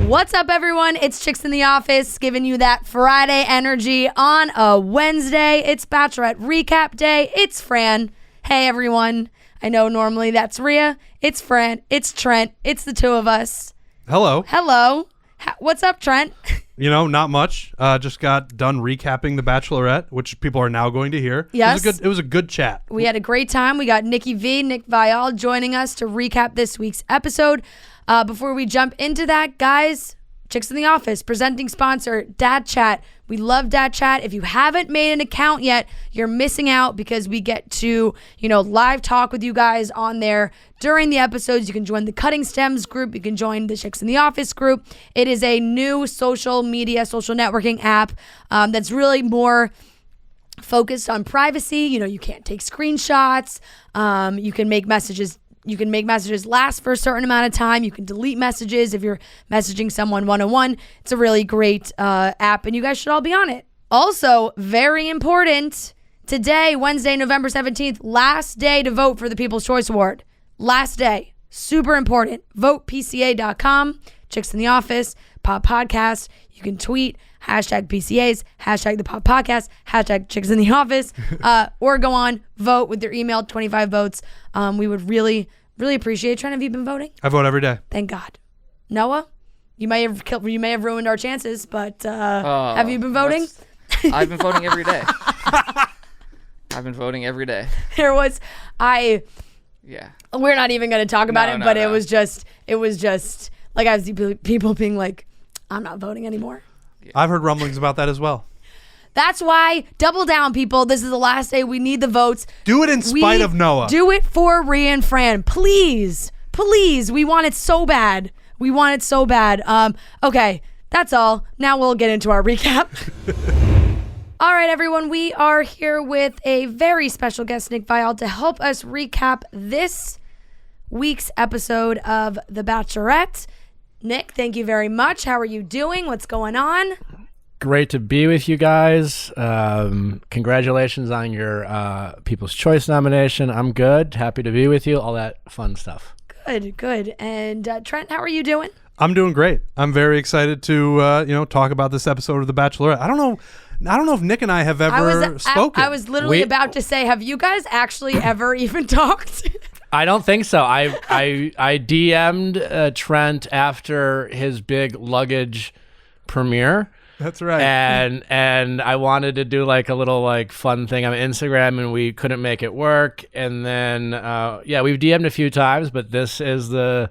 What's up, everyone? It's Chicks in the Office, giving you that Friday energy on a Wednesday. It's Bachelorette recap day. It's Fran. Hey, everyone. I know normally that's Rhea. It's Fran. It's Trent. It's the two of us. Hello. Hello. What's up, Trent? You know, not much. Just got done recapping The Bachelorette, which people are now going to hear. Yes. It was a good chat. We had a great time. We got Nick Viall, joining us to recap this week's episode. Before we jump into that, guys, Chicks in the Office, presenting sponsor, Dad Chat. We love Dad Chat. If you haven't made an account yet, you're missing out because we get to, live talk with you guys on there during the episodes. You can join the Cutting Stems group. You can join the Chicks in the Office group. It is a new social media, social networking app that's really more focused on privacy. You can't take screenshots. You can make messages last for a certain amount of time. You can delete messages if you're messaging someone one-on-one. It's a really great app, and you guys should all be on it. Also, very important, today, Wednesday, November 17th, last day to vote for the People's Choice Award. Last day. Super important. VotePCA.com, Chicks in the Office, Pop Podcast. You can tweet, #PCAs, #the Pop Podcast, #Chicks in the Office, or go on, vote with your email, 25 votes. We would really appreciate it. Trent, have you been voting? I vote every day. Thank God. Noah, you may have ruined our chances, but have you been voting? I've been voting every day. I've been voting every day. Yeah. We're not even going to talk about it, but no. It was just like I see people being like, I'm not voting anymore. Yeah. I've heard rumblings about that as well. That's why, double down, people. This is the last day. We need the votes. Do it in spite of Noah. Do it for Rhea and Fran. Please. Please. We want it so bad. Okay, that's all. Now we'll get into our recap. All right, everyone. We are here with a very special guest, Nick Viall, to help us recap this week's episode of The Bachelorette. Nick, thank you very much. How are you doing? What's going on? Great to be with you guys. Congratulations on your People's Choice nomination. I'm good. Happy to be with you. All that fun stuff. Good. And Trent, how are you doing? I'm doing great. I'm very excited to talk about this episode of The Bachelorette. I don't know if Nick and I have ever spoken. I was literally about to say, have you guys actually ever even talked? I don't think so. I DM'd Trent after his big luggage premiere. That's right. And I wanted to do like a little fun thing on Instagram, and we couldn't make it work. And then we've DM'd a few times, but this is the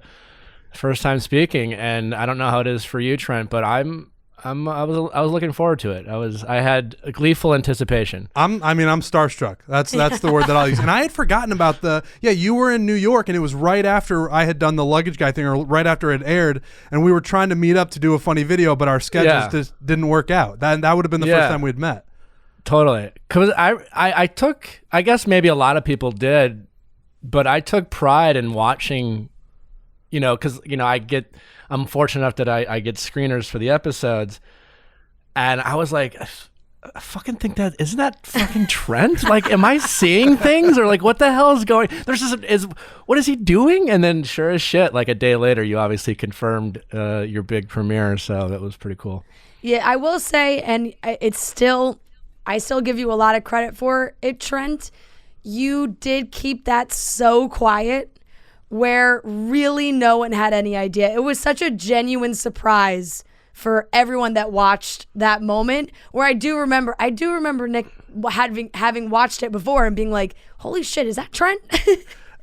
first time speaking. And I don't know how it is for you, Trent, but I was looking forward to it. I had a gleeful anticipation. I'm starstruck. That's the word that I'll use. And I had forgotten about you were in New York, and it was right after I had done the luggage guy thing, or right after it aired, and we were trying to meet up to do a funny video, but our schedules just didn't work out. That would have been the first time we'd met. Totally. Because I took, I guess maybe a lot of people did, but I took pride in watching, because I'm fortunate enough that I get screeners for the episodes, and I was like, I fucking think isn't that fucking Trent? Am I seeing things, or what the hell is going? What is he doing? And then sure as shit, a day later, you obviously confirmed your big premiere, so that was pretty cool. Yeah, I will say, and I still give you a lot of credit for it, Trent. You did keep that so quiet, where really no one had any idea. It was such a genuine surprise for everyone that watched that moment, where I do remember Nick having watched it before and being like, holy shit, is that Trent?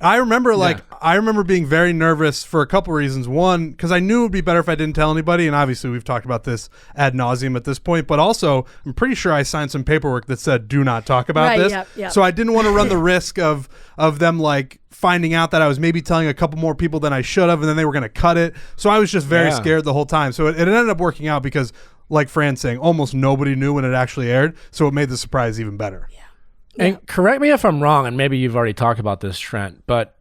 I remember being very nervous for a couple reasons. One, because I knew it would be better if I didn't tell anybody, and obviously we've talked about this ad nauseum at this point, but also I'm pretty sure I signed some paperwork that said do not talk about this. Yep. So I didn't want to run the risk of them finding out that I was maybe telling a couple more people than I should have, and then they were going to cut it. So I was just very scared the whole time. So it ended up working out because, like Fran's saying, almost nobody knew when it actually aired, so it made the surprise even better. Yeah. And correct me if I'm wrong, and maybe you've already talked about this, Trent, but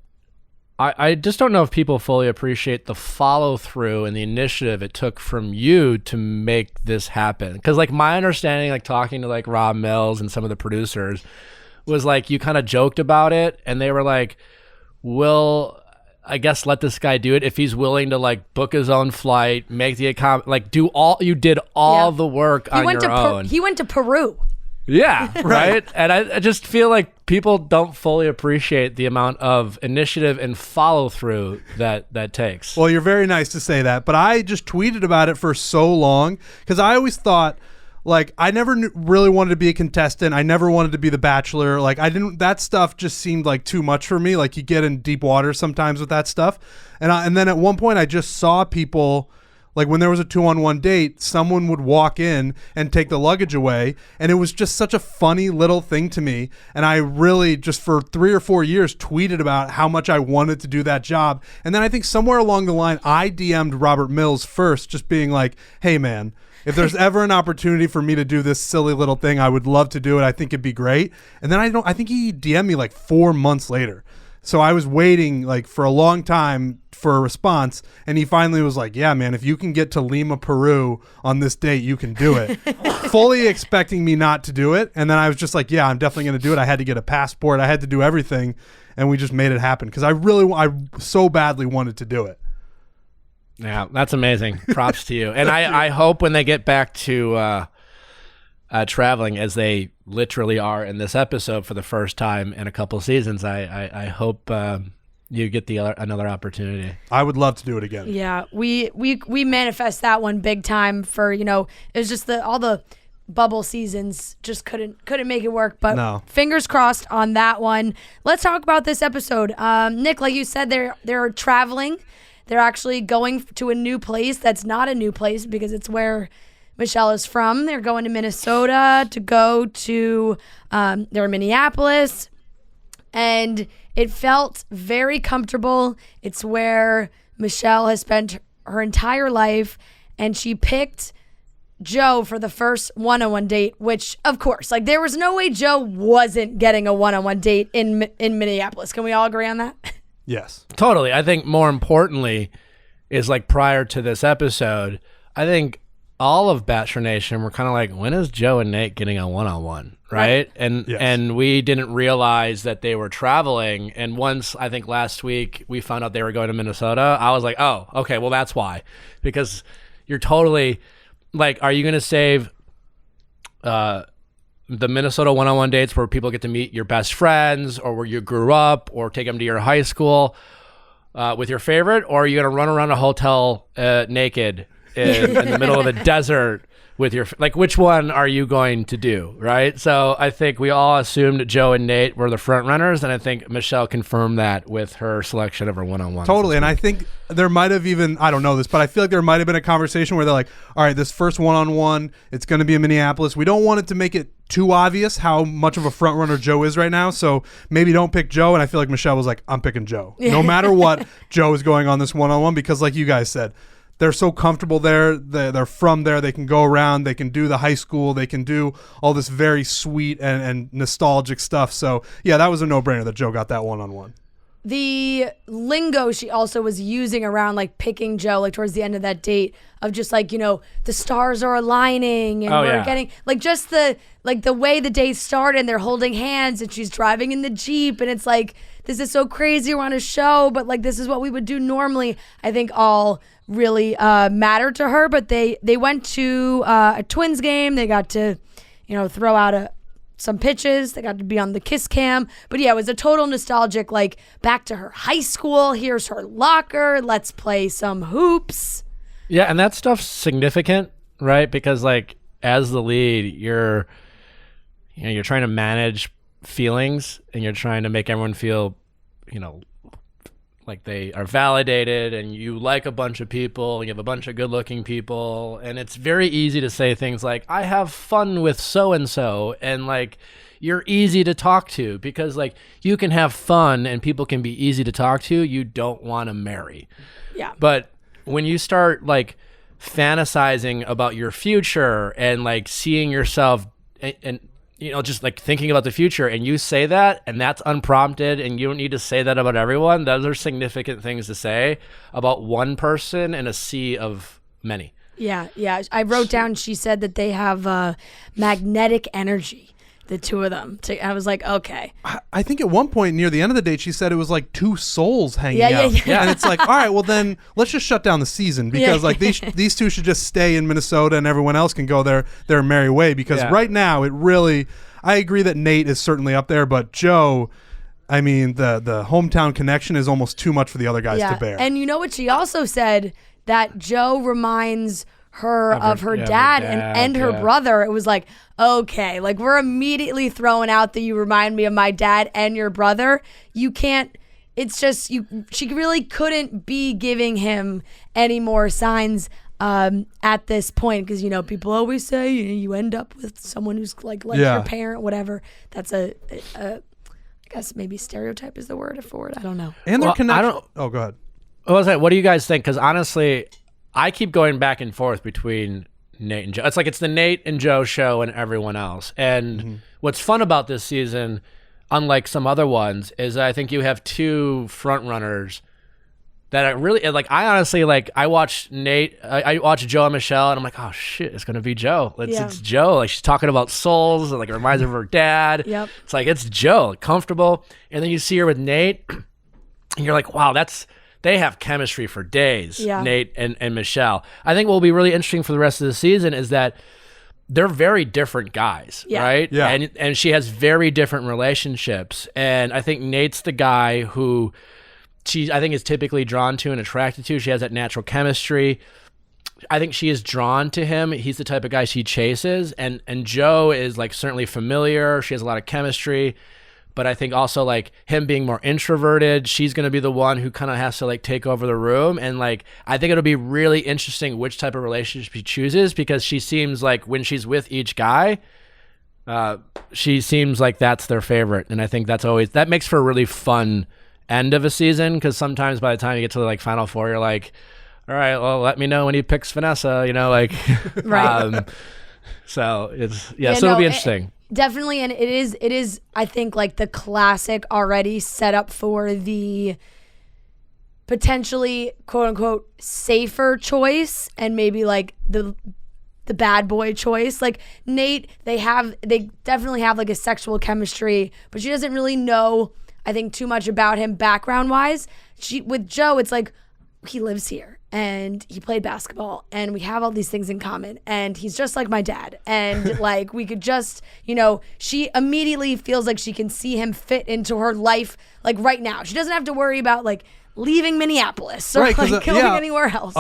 I just don't know if people fully appreciate the follow-through and the initiative it took from you to make this happen. Because my understanding, talking to Rob Mills and some of the producers, was you kind of joked about it, and they were like, we'll I guess let this guy do it if he's willing to like book his own flight, make the like do all you did all the work on your own. He went to Peru. Yeah, right. And I just feel like people don't fully appreciate the amount of initiative and follow through that takes. Well, you're very nice to say that, but I just tweeted about it for so long because I always thought, like, I never really wanted to be a contestant. I never wanted to be the Bachelor. Like, that stuff just seemed like too much for me. Like, you get in deep water sometimes with that stuff. And then at one point I just saw people, like when there was a 2-on-1 date, someone would walk in and take the luggage away. And it was just such a funny little thing to me. And I really just for 3 or 4 years tweeted about how much I wanted to do that job. And then I think somewhere along the line, I DM'd Robert Mills first, just being like, hey man, if there's ever an opportunity for me to do this silly little thing, I would love to do it. I think it'd be great. And then I think he DM'd me like 4 months later. So I was waiting like for a long time for a response. And he finally was like, yeah, man, if you can get to Lima, Peru on this date, you can do it. Fully expecting me not to do it. And then I was just like, yeah, I'm definitely going to do it. I had to get a passport. I had to do everything. And we just made it happen because I so badly wanted to do it. Yeah, that's amazing. Props to you. And I hope when they get back to traveling, as they literally are in this episode for the first time in a couple seasons, I hope you get another opportunity. I would love to do it again. Yeah, we manifest that one big time for, it was just all the bubble seasons just couldn't make it work, but no. Fingers crossed on that one. Let's talk about this episode. Nick, like you said, they're traveling. They're actually going to a new place that's not a new place because it's where Michelle is from. They're going to Minnesota to go to they're in Minneapolis, and it felt very comfortable. It's where Michelle has spent her entire life, and she picked Joe for the first one-on-one date, which, of course, like there was no way Joe wasn't getting a one-on-one date in Minneapolis. Can we all agree on that? Yes. Totally. I think more importantly is like prior to this episode, I think all of Bachelor Nation were kind of like, when is Joe and Nate getting a one-on-one, right? And we didn't realize that they were traveling. And once, I think last week, we found out they were going to Minnesota, I was like, oh, okay, well, that's why. Because you're totally, like, are you going to save the Minnesota one-on-one dates where people get to meet your best friends or where you grew up or take them to your high school with your favorite? Or are you going to run around a hotel naked in the middle of the desert with your, like, which one are you going to do, right? So I think we all assumed Joe and Nate were the front runners, and I think Michelle confirmed that with her selection of her one-on-one. Totally, and I think there might have even, I don't know this, but I feel like there might have been a conversation where they're like, all right, this first one-on-one, it's going to be in Minneapolis. We don't want it to make it too obvious how much of a front runner Joe is right now, so maybe don't pick Joe. And I feel like Michelle was like, I'm picking Joe. No matter what, Joe is going on this one-on-one because, like you guys said, they're so comfortable there. They're from there. They can go around. They can do the high school. They can do all this very sweet and nostalgic stuff. So, yeah, that was a no-brainer that Joe got that one-on-one. The lingo she also was using around, like, picking Joe, like, towards the end of that date of just, like, the stars are aligning and we're getting, like, just the way the day started and they're holding hands and she's driving in the Jeep and it's like, this is so crazy. We're on a show, but, like, this is what we would do normally. I think all really mattered to her, but they went to a Twins game. They got to, throw out some pitches. They got to be on the kiss cam. But yeah, it was a total nostalgic, like, back to her high school. Here's her locker. Let's play some hoops. Yeah, and that stuff's significant, right? Because, like, as the lead, you're trying to manage feelings and you're trying to make everyone feel, like they are validated and you like a bunch of people, you have a bunch of good looking people, and it's very easy to say things like, I have fun with so-and-so, and like you're easy to talk to because like you can have fun and people can be easy to talk to, you don't want to marry. Yeah. But when you start like fantasizing about your future and like seeing yourself and just like thinking about the future and you say that and that's unprompted and you don't need to say that about everyone. Those are significant things to say about one person in a sea of many. Yeah. I wrote down, she said that they have magnetic energy. the two of them. I was like, okay. I think at one point near the end of the date, she said it was like two souls hanging Yeah, out. yeah. And it's like, all right, well then let's just shut down the season because like these two should just stay in Minnesota and everyone else can go their merry way because right now it really, I agree that Nate is certainly up there, but Joe, I mean, the hometown connection is almost too much for the other guys to bear. And you know what she also said? That Joe reminds her of her dad and her brother. It was like, okay, like we're immediately throwing out that you remind me of my dad and your brother. You can't, it's just, she really couldn't be giving him any more signs at this point because, you know, people always say you end up with someone who's like your parent, whatever. That's I guess maybe stereotype is the word for it. I don't know. And their connection. Oh, go ahead. What do you guys think? Because honestly, I keep going back and forth between Nate and Joe. It's like it's the Nate and Joe show and everyone else. And what's fun about this season, unlike some other ones, is I think you have two front runners that are really like. I honestly like. I watch Nate. I watch Joe and Michelle, and I'm like, oh shit, it's gonna be Joe. It's Joe. Like she's talking about souls. And, like it reminds her of her dad. Yep. It's like it's Joe, comfortable. And then you see her with Nate, and you're like, wow, they have chemistry for days, Nate and Michelle. I think what will be really interesting for the rest of the season is that they're very different guys, right? Yeah. And she has very different relationships. And I think Nate's the guy who I think is typically drawn to and attracted to. She has that natural chemistry. I think she is drawn to him. He's the type of guy she chases. And Joe is like certainly familiar. She has a lot of chemistry. But I think also like him being more introverted, she's going to be the one who kind of has to like take over the room. And like, I think it'll be really interesting which type of relationship she chooses because she seems like when she's with each guy, she seems like that's their favorite. And I think that makes for a really fun end of a season because sometimes by the time you get to the like final four, you're like, all right, well, let me know when he picks Vanessa, you know, like, right. So it'll be interesting. Definitely, and it is I think like the classic already set up for the potentially quote unquote safer choice and maybe like the bad boy choice. Like Nate, they definitely have like a sexual chemistry, but she doesn't really know I think too much about him background wise. With Joe, it's like he lives here and he played basketball and we have all these things in common and he's just like my dad and like we could just, you know, she immediately feels like she can see him fit into her life like right now. She doesn't have to worry about like leaving Minneapolis or like going anywhere else.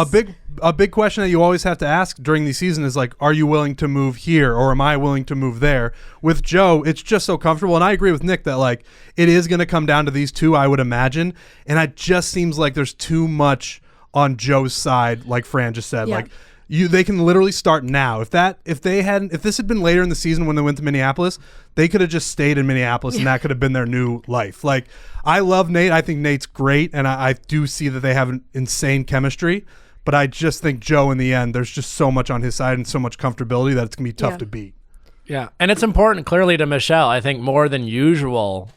A big question that you always have to ask during the season is like, are you willing to move here or am I willing to move there? With Joe, it's just so comfortable. And I agree with Nick that like it is going to come down to these two, I would imagine. And it just seems like there's too much on Joe's side, like Fran just said. Like they can literally start now. If this had been later in the season when they went to Minneapolis, they could have just stayed in Minneapolis and that could have been their new life. Like I love Nate. I think Nate's great. And I do see that they have an insane chemistry. But I just think Joe, in the end, there's just so much on his side and so much comfortability that it's going to be tough to beat. Yeah. And it's important, clearly, to Michelle, I think, more than usual.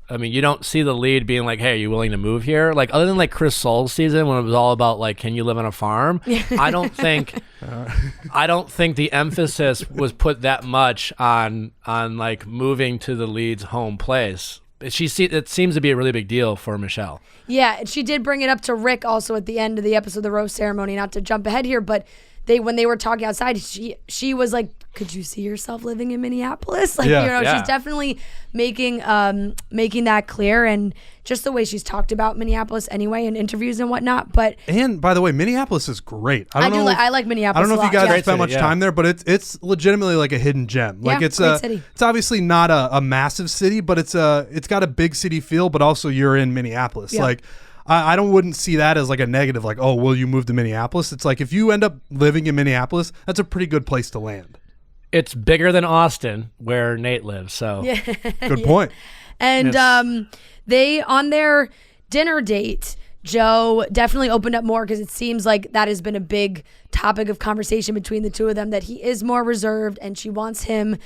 I mean, you don't see the lead being like, hey, are you willing to move here? Like, other than like Chris Soule's season when it was all about like, can you live on a farm? I don't think the emphasis was put that much on like moving to the lead's home place. It seems to be a really big deal for Michelle. Yeah, she did bring it up to Rick also at the end of the episode, the roast ceremony, not to jump ahead here, but when they were talking outside, she was like, could you see yourself living in Minneapolis? Like, she's definitely making that clear, and just the way she's talked about Minneapolis anyway in interviews and whatnot. And by the way, Minneapolis is great. I like Minneapolis. I don't know if you guys spent much time there, but it's legitimately like a hidden gem. Like it's city. It's obviously not a massive city, but it's got a big city feel. But also you're in Minneapolis. Yeah. Like I wouldn't see that as like a negative. Like, oh, will you move to Minneapolis? It's like if you end up living in Minneapolis, that's a pretty good place to land. It's bigger than Austin, where Nate lives. So good point. And they on their dinner date, Joe definitely opened up more because it seems like that has been a big topic of conversation between the two of them, that he is more reserved and she wants him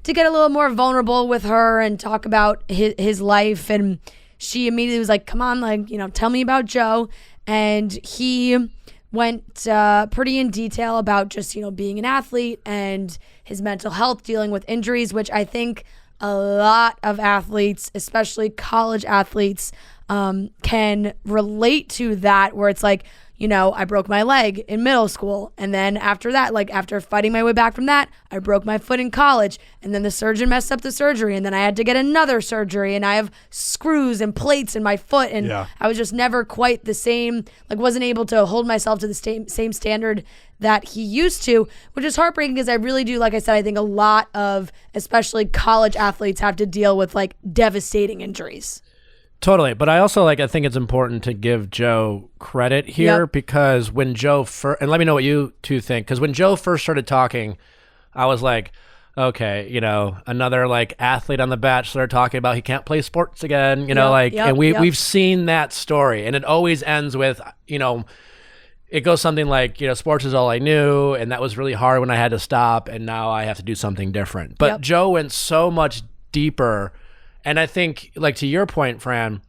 to get a little more vulnerable with her and talk about his life. And she immediately was like, come on, like, tell me about Joe. And he went pretty in detail about just, being an athlete and his mental health, dealing with injuries, which I think a lot of athletes, especially college athletes, can relate to that, where it's like, I broke my leg in middle school. And then after that, like after fighting my way back from that, I broke my foot in college. And then the surgeon messed up the surgery. And then I had to get another surgery. And I have screws and plates in my foot. And I was just never quite the same, like wasn't able to hold myself to the same standard that he used to, which is heartbreaking because I really do, like I said, I think a lot of especially college athletes have to deal with like devastating injuries. Totally. But I also I think it's important to give Joe credit here because when Joe first, and let me know what you two think, because when Joe first started talking, I was like, okay, another athlete on The Bachelor talking about he can't play sports again, and we've seen that story, and it always ends with, it goes something like, sports is all I knew, and that was really hard when I had to stop, and now I have to do something different. But Joe went so much deeper. And I think, to your point, Fran,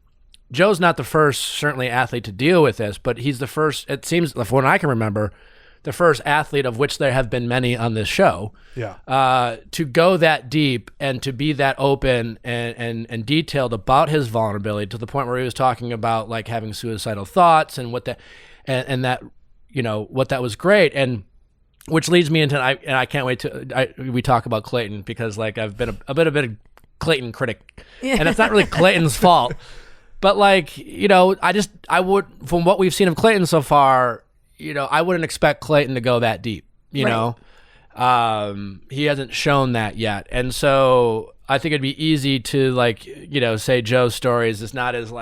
Joe's not the first, certainly, athlete to deal with this, but he's the first, it seems, from what I can remember, the first athlete, of which there have been many on this show, to go that deep and to be that open and detailed about his vulnerability to the point where he was talking about, having suicidal thoughts and what that, and that, what that was great. And which leads me into, and I can't wait to, we talk about Clayton because, I've been a bit of a Clayton critic, and it's not really Clayton's fault, but I would, from what we've seen of Clayton so far, I wouldn't expect Clayton to go that deep, he hasn't shown that yet. And so I think it'd be easy to say Joe's stories is not as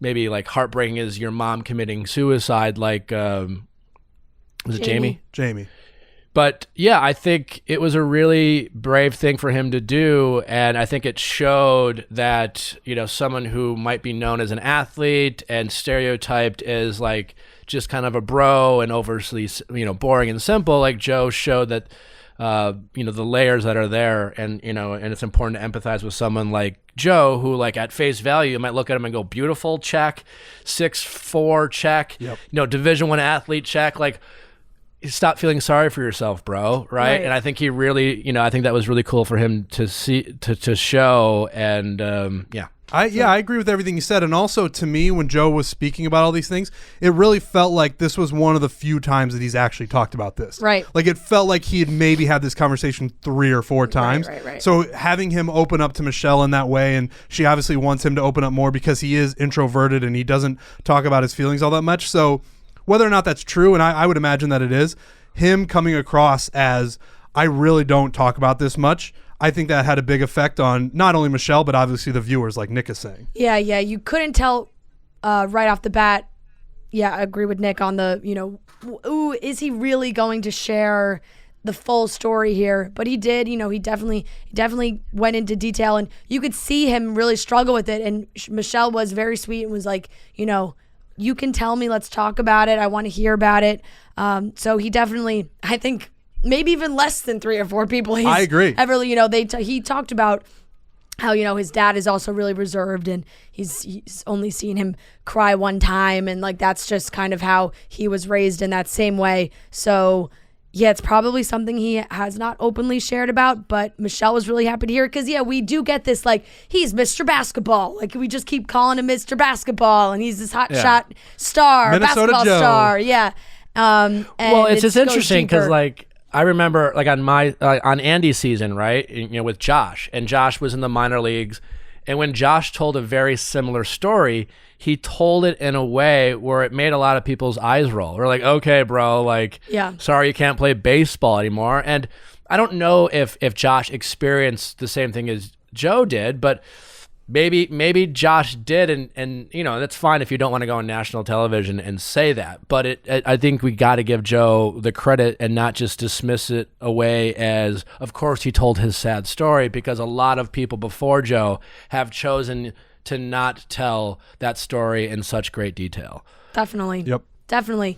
maybe heartbreaking as your mom committing suicide, was it Jamie? But yeah, I think it was a really brave thing for him to do. And I think it showed that, someone who might be known as an athlete and stereotyped as just kind of a bro and overly, boring and simple, Joe showed that, the layers that are there. And, and it's important to empathize with someone like Joe, who at face value, you might look at him and go, beautiful, check, 6'4", check, Division I athlete, check, stop feeling sorry for yourself, bro. Right. And I think he really, I think that was really cool for him to see, to show. And I agree with everything you said. And also to me, when Joe was speaking about all these things, it really felt like this was one of the few times that he's actually talked about this. Right. It felt like he had maybe had this conversation 3 or 4 times. Right. So having him open up to Michelle in that way, and she obviously wants him to open up more because he is introverted and he doesn't talk about his feelings all that much. So whether or not that's true, and I would imagine that it is, him coming across as, I really don't talk about this much, I think that had a big effect on not only Michelle, but obviously the viewers, like Nick is saying. Yeah, you couldn't tell right off the bat. Yeah, I agree with Nick on the, ooh, is he really going to share the full story here? But he did, he definitely went into detail, and you could see him really struggle with it. And Michelle was very sweet and was like, you can tell me, let's talk about it. I want to hear about it. So he definitely, I think maybe even less than 3 or 4 people. I agree. Ever, he talked about how, his dad is also really reserved and he's only seen him cry one time. And that's just kind of how he was raised in that same way. So yeah, it's probably something he has not openly shared about, but Michelle was really happy to hear it because, we do get this, he's Mr. Basketball. We just keep calling him Mr. Basketball, and he's this hot shot star, Minnesota basketball Joe. Star. Yeah. Well, it's just interesting because, I remember, on Andy's season, right, with Josh, and Josh was in the minor leagues, and when Josh told a very similar story, he told it in a way where it made a lot of people's eyes roll. We're like, okay, bro, sorry you can't play baseball anymore. And I don't know if Josh experienced the same thing as Joe did, but maybe Josh did, and that's fine if you don't want to go on national television and say that. But I think we got to give Joe the credit and not just dismiss it away as, of course, he told his sad story, because a lot of people before Joe have chosen to not tell that story in such great detail. Definitely. Yep. Definitely.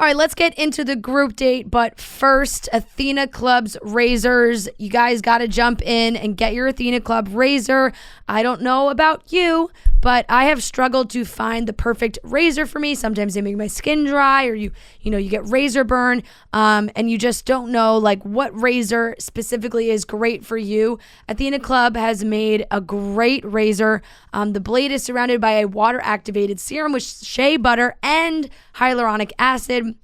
All right, let's get into the group date. But first, Athena Club's razors. You guys got to jump in and get your Athena Club razor. I don't know about you, but I have struggled to find the perfect razor for me. Sometimes they make my skin dry, or you get razor burn, and you just don't know like what razor specifically is great for you. Athena Club has made a great razor. The blade is surrounded by a water-activated serum with shea butter and hyaluronic acid,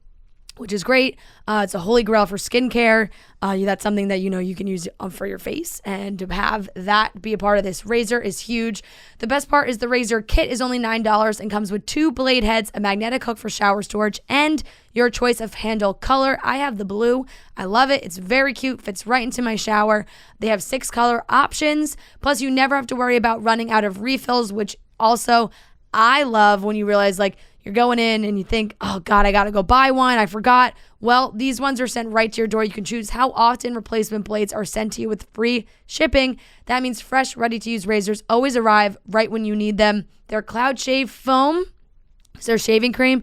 which is great. It's a holy grail for skincare. That's something that you can use for your face, and to have that be a part of this razor is huge. The best part is the razor kit is only $9 and comes with 2 blade heads, a magnetic hook for shower storage, and your choice of handle color. I have the blue. I love it. It's very cute. Fits right into my shower. They have 6 color options. Plus, you never have to worry about running out of refills, which also I love when you realize like you're going in and you think, oh God, I got to go buy one. I forgot. Well, these ones are sent right to your door. You can choose how often replacement blades are sent to you with free shipping. That means fresh, ready-to-use razors always arrive right when you need them. Their Cloud Shave Foam is their shaving cream.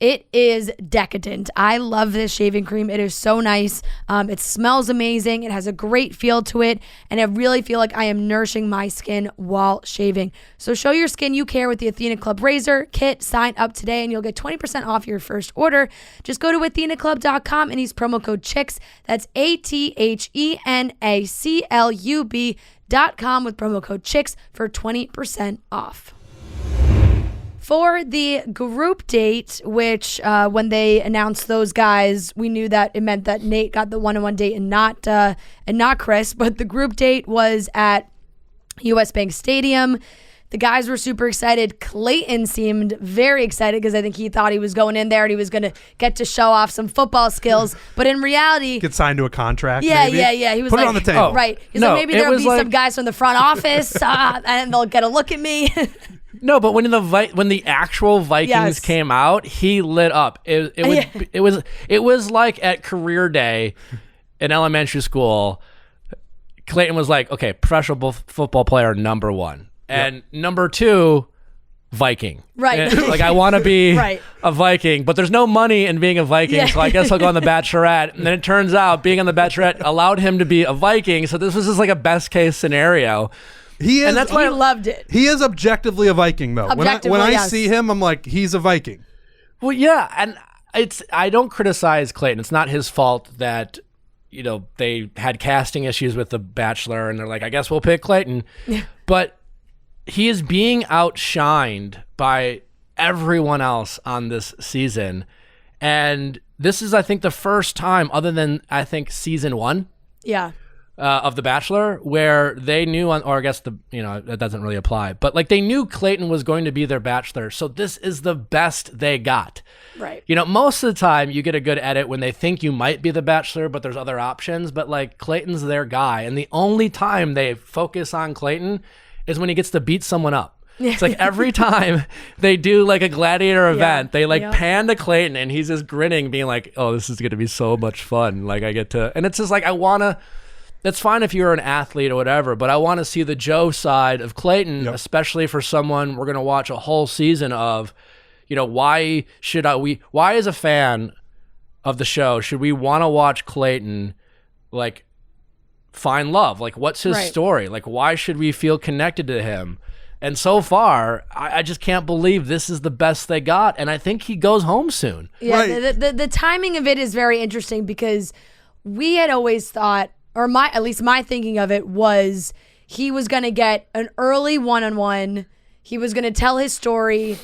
It is decadent. I love this shaving cream. It is so nice. It smells amazing. It has a great feel to it, and I really feel like I am nourishing my skin while shaving. So show your skin you care with the Athena Club Razor Kit. Sign up today, and you'll get 20% off your first order. Just go to athenaclub.com and use promo code CHICKS. That's ATHENACLUB.com with promo code CHICKS for 20% off. For the group date, which when they announced those guys, we knew that it meant that Nate got the one-on-one date and not Chris. But the group date was at US Bank Stadium. The guys were super excited. Clayton seemed very excited because I think he thought he was going in there and he was going to get to show off some football skills. But in reality, get signed to a contract. Yeah, maybe? yeah. He was Put like, it on the table. Right. He's like, maybe there'll be some guys from the front office and they'll get a look at me. No, but when the actual Vikings came out, he lit up. It was like at career day in elementary school. Clayton was like, okay, professional football player number 1, and number 2, Viking. Right. And, like I want to be a Viking, but there's no money in being a Viking, so I guess I'll go on the Bachelorette. And then it turns out being on the Bachelorette allowed him to be a Viking. So this was just like a best case scenario. And that's why I loved it. He is objectively a Viking, though. When I see him, I'm like, he's a Viking. Well, yeah, and I don't criticize Clayton. It's not his fault that they had casting issues with The Bachelor, and they're like, I guess we'll pick Clayton. But he is being outshined by everyone else on this season, and this is, I think, the first time, other than I think season 1. Yeah. Of The Bachelor, where they knew or I guess that doesn't really apply, but like they knew Clayton was going to be their Bachelor, so this is the best they got. Right. Most of the time you get a good edit when they think you might be the Bachelor, but there's other options, but like Clayton's their guy, and the only time they focus on Clayton is when he gets to beat someone up. It's like every time they do like a gladiator event, they like pan to Clayton and he's just grinning, being like, oh, this is going to be so much fun. Like I get to, and it's just like, it's fine if you're an athlete or whatever, but I want to see the Joe side of Clayton, especially for someone we're going to watch a whole season of. Why as a fan of the show, should we want to watch Clayton like find love? Like, what's his story? Like, why should we feel connected to him? And so far, I just can't believe this is the best they got, and I think he goes home soon. Yeah, the timing of it is very interesting because we had always thought, or at least my thinking of it was, he was going to get an early one-on-one. He was going to tell his story.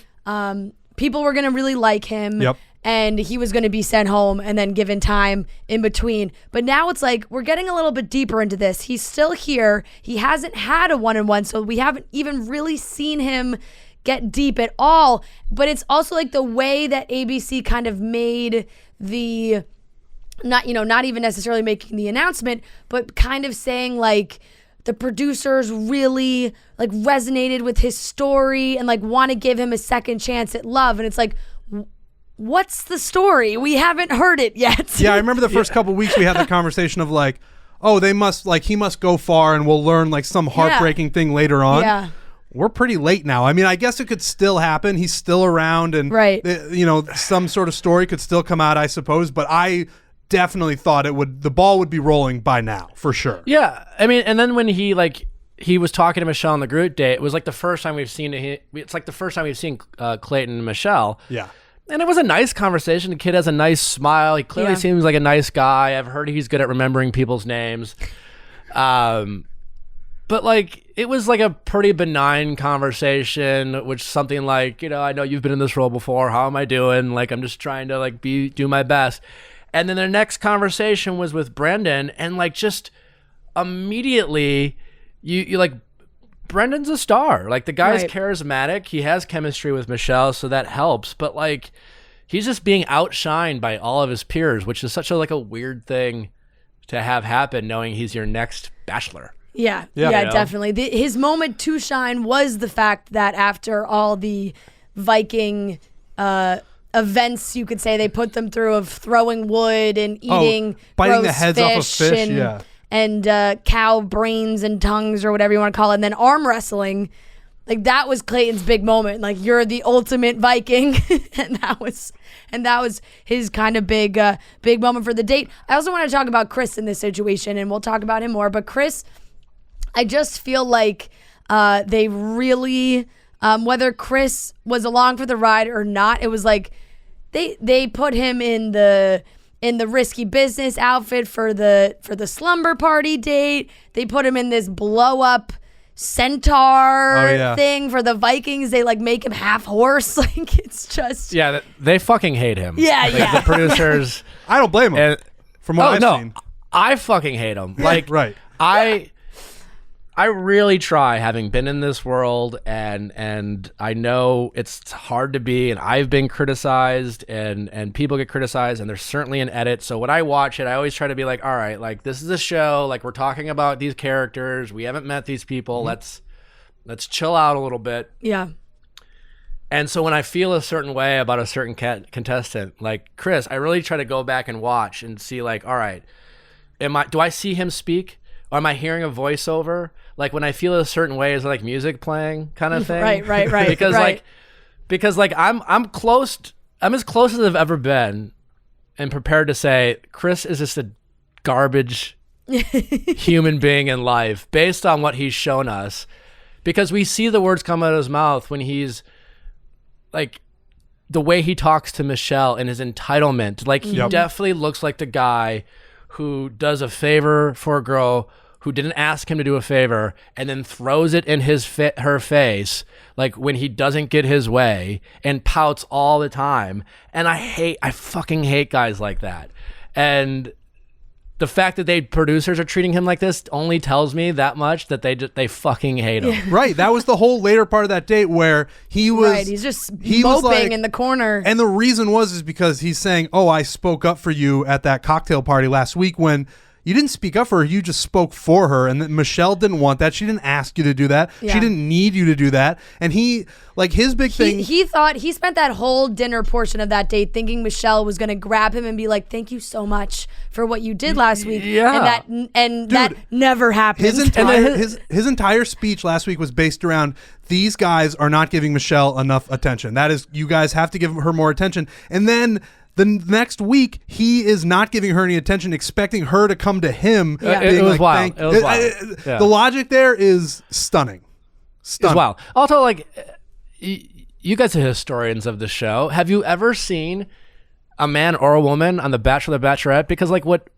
People were going to really like him. Yep. And he was going to be sent home and then given time in between. But now it's like we're getting a little bit deeper into this. He's still here. He hasn't had a one-on-one, so we haven't even really seen him get deep at all. But it's also like the way that ABC kind of made the... not even necessarily making the announcement, but kind of saying like the producers really like resonated with his story and like want to give him a second chance at love. And it's like, what's the story? We haven't heard it yet. Yeah, I remember the first couple of weeks we had the conversation of like, oh, he must go far and we'll learn like some heartbreaking thing later on. Yeah. we're pretty late now. I mean, I guess it could still happen. He's still around, and Right. Some sort of story could still come out, I suppose. But I definitely thought the ball would be rolling by now for sure. Yeah, I mean, and then when he was talking to Michelle on the group date, it was like the first time we've seen Clayton and Michelle. Yeah. And it was a nice conversation. The kid has a nice smile. He clearly seems like a nice guy. I've heard he's good at remembering people's names. But like, it was like a pretty benign conversation, which something like, I know you've been in this role before. How am I doing? Like, I'm just trying to like do my best. And then the next conversation was with Brendan, and like just immediately you like, Brendan's a star. Like, the guy's charismatic. He has chemistry with Michelle, so that helps. But like, he's just being outshined by all of his peers, which is such a weird thing to have happen, knowing he's your next Bachelor. Yeah, definitely. His moment to shine was the fact that after all the Viking events, you could say, they put them through, of throwing wood and eating biting gross the heads off of fish, and cow brains and tongues, or whatever you want to call it, and then arm wrestling. Like, that was Clayton's big moment. Like, you're the ultimate Viking, and that was his kind of big moment for the date. I also want to talk about Chris in this situation, and we'll talk about him more. But Chris, I just feel like they really, whether Chris was along for the ride or not, it was like they put him in the risky business outfit for the slumber party date. They put him in this blow up centaur thing for the Vikings. They like make him half horse. Like, it's just they fucking hate him. The producers. I don't blame him. From what I've seen, I fucking hate him. Like, right. I really try, having been in this world, and I know it's hard to be, and I've been criticized, and people get criticized, and there's certainly an edit. So when I watch it, I always try to be like, all right, like, this is a show, like, we're talking about these characters, we haven't met these people, let's chill out a little bit. Yeah. And so when I feel a certain way about a certain contestant, like Chris, I really try to go back and watch and see, like, all right, do I see him speak? Or am I hearing a voiceover? Like, when I feel a certain way, is it like music playing kind of thing? Right. because I'm close. I'm as close as I've ever been, and prepared to say Chris is just a garbage human being in life, based on what he's shown us. Because we see the words come out of his mouth when he's like, the way he talks to Michelle and his entitlement. Like, he definitely looks like the guy who does a favor for a girl who didn't ask him to do a favor, and then throws it in her face, like when he doesn't get his way, and pouts all the time. And I fucking hate guys like that. And the fact that producers are treating him like this only tells me that much, that they fucking hate him. Right. That was the whole later part of that date, where he was he's just moping in the corner. And the reason is because he's saying, "Oh, I spoke up for you at that cocktail party last week," when you didn't speak up for her, you just spoke for her. And that Michelle didn't want that. She didn't ask you to do that. Yeah. She didn't need you to do that. And his big thing. He thought, he spent that whole dinner portion of that date thinking Michelle was going to grab him and be like, "Thank you so much for what you did last week." Yeah. And that never happened. His entire speech last week was based around, these guys are not giving Michelle enough attention. That is, you guys have to give her more attention. And then the next week, he is not giving her any attention, expecting her to come to him. It was wild. The logic there is stunning. It's wild. Also, like, you guys are historians of the show. Have you ever seen a man or a woman on The Bachelor or The Bachelorette? Because like what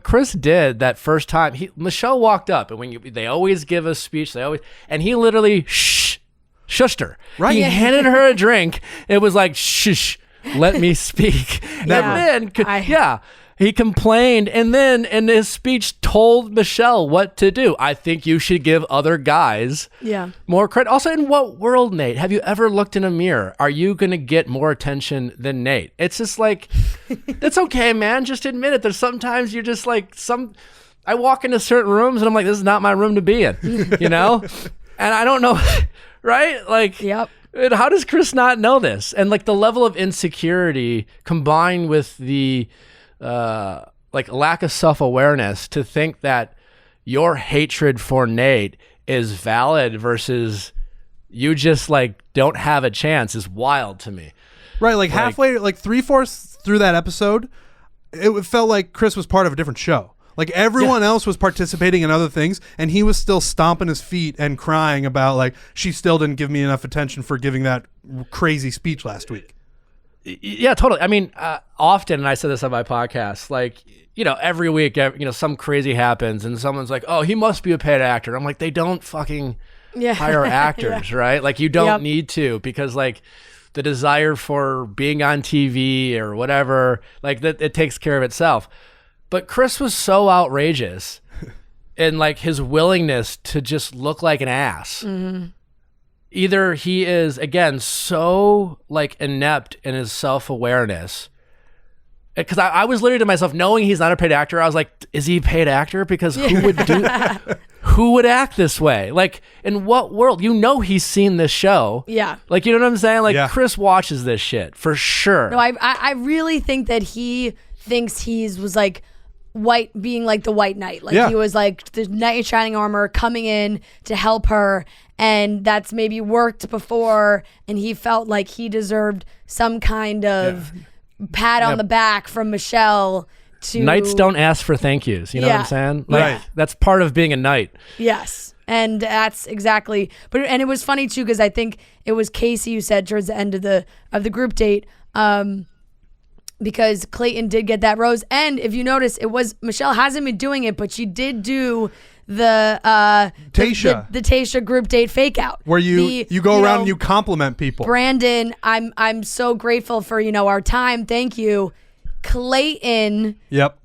Chris did that first time, Michelle walked up, and when they always give a speech, and he literally shushed her. Right. He handed her a drink. It was like, "Shh, let me speak." And then, he complained, and then in his speech told Michelle what to do. I think you should give other guys more credit. Also, in what world, Nate, have you ever looked in a mirror? Are you going to get more attention than Nate? It's just like, it's okay, man. Just admit it. There's sometimes you're just like, I walk into certain rooms and I'm like, this is not my room to be in, And I don't know, right? Like, how does Chris not know this? And like, the level of insecurity combined with the like lack of self-awareness to think that your hatred for Nate is valid versus you just like don't have a chance is wild to me. Right, like halfway, like 3/4 through that episode, it felt like Chris was part of a different show. Like everyone else was participating in other things, and he was still stomping his feet and crying about like, she still didn't give me enough attention for giving that crazy speech last week. Yeah, totally. I mean, often, and I said this on my podcast, like, you know, every week, you know, some crazy happens and someone's like, oh, he must be a paid actor. I'm like, they don't fucking hire actors, right? Like, you don't need to, because like the desire for being on TV or whatever, like that, it takes care of itself. But Chris was so outrageous in like his willingness to just look like an ass. Mm-hmm. Either he is, again, so like inept in his self-awareness. Because I was literally to myself, knowing he's not a paid actor, I was like, is he a paid actor? Because who would act this way? Like, in what world? You know he's seen this show. Yeah. Like, you know what I'm saying? Like, Chris watches this shit, for sure. No, I really think that he thinks was like white, being like the white knight. Like, he was like the knight in shining armor coming in to help her. And that's maybe worked before, and he felt like he deserved some kind of pat on the back from Michelle. Knights don't ask for thank yous. You know what I'm saying? Like, right. That's part of being a knight. Yes. And that's exactly. And it was funny too, because I think it was Casey who said towards the end of the group date, because Clayton did get that rose. And if you notice, it was Michelle hasn't been doing it, but she did do the Tayshia group date fake out, where you go around and you compliment people. Brandon, I'm so grateful for our time. Thank you. Clayton. Yep.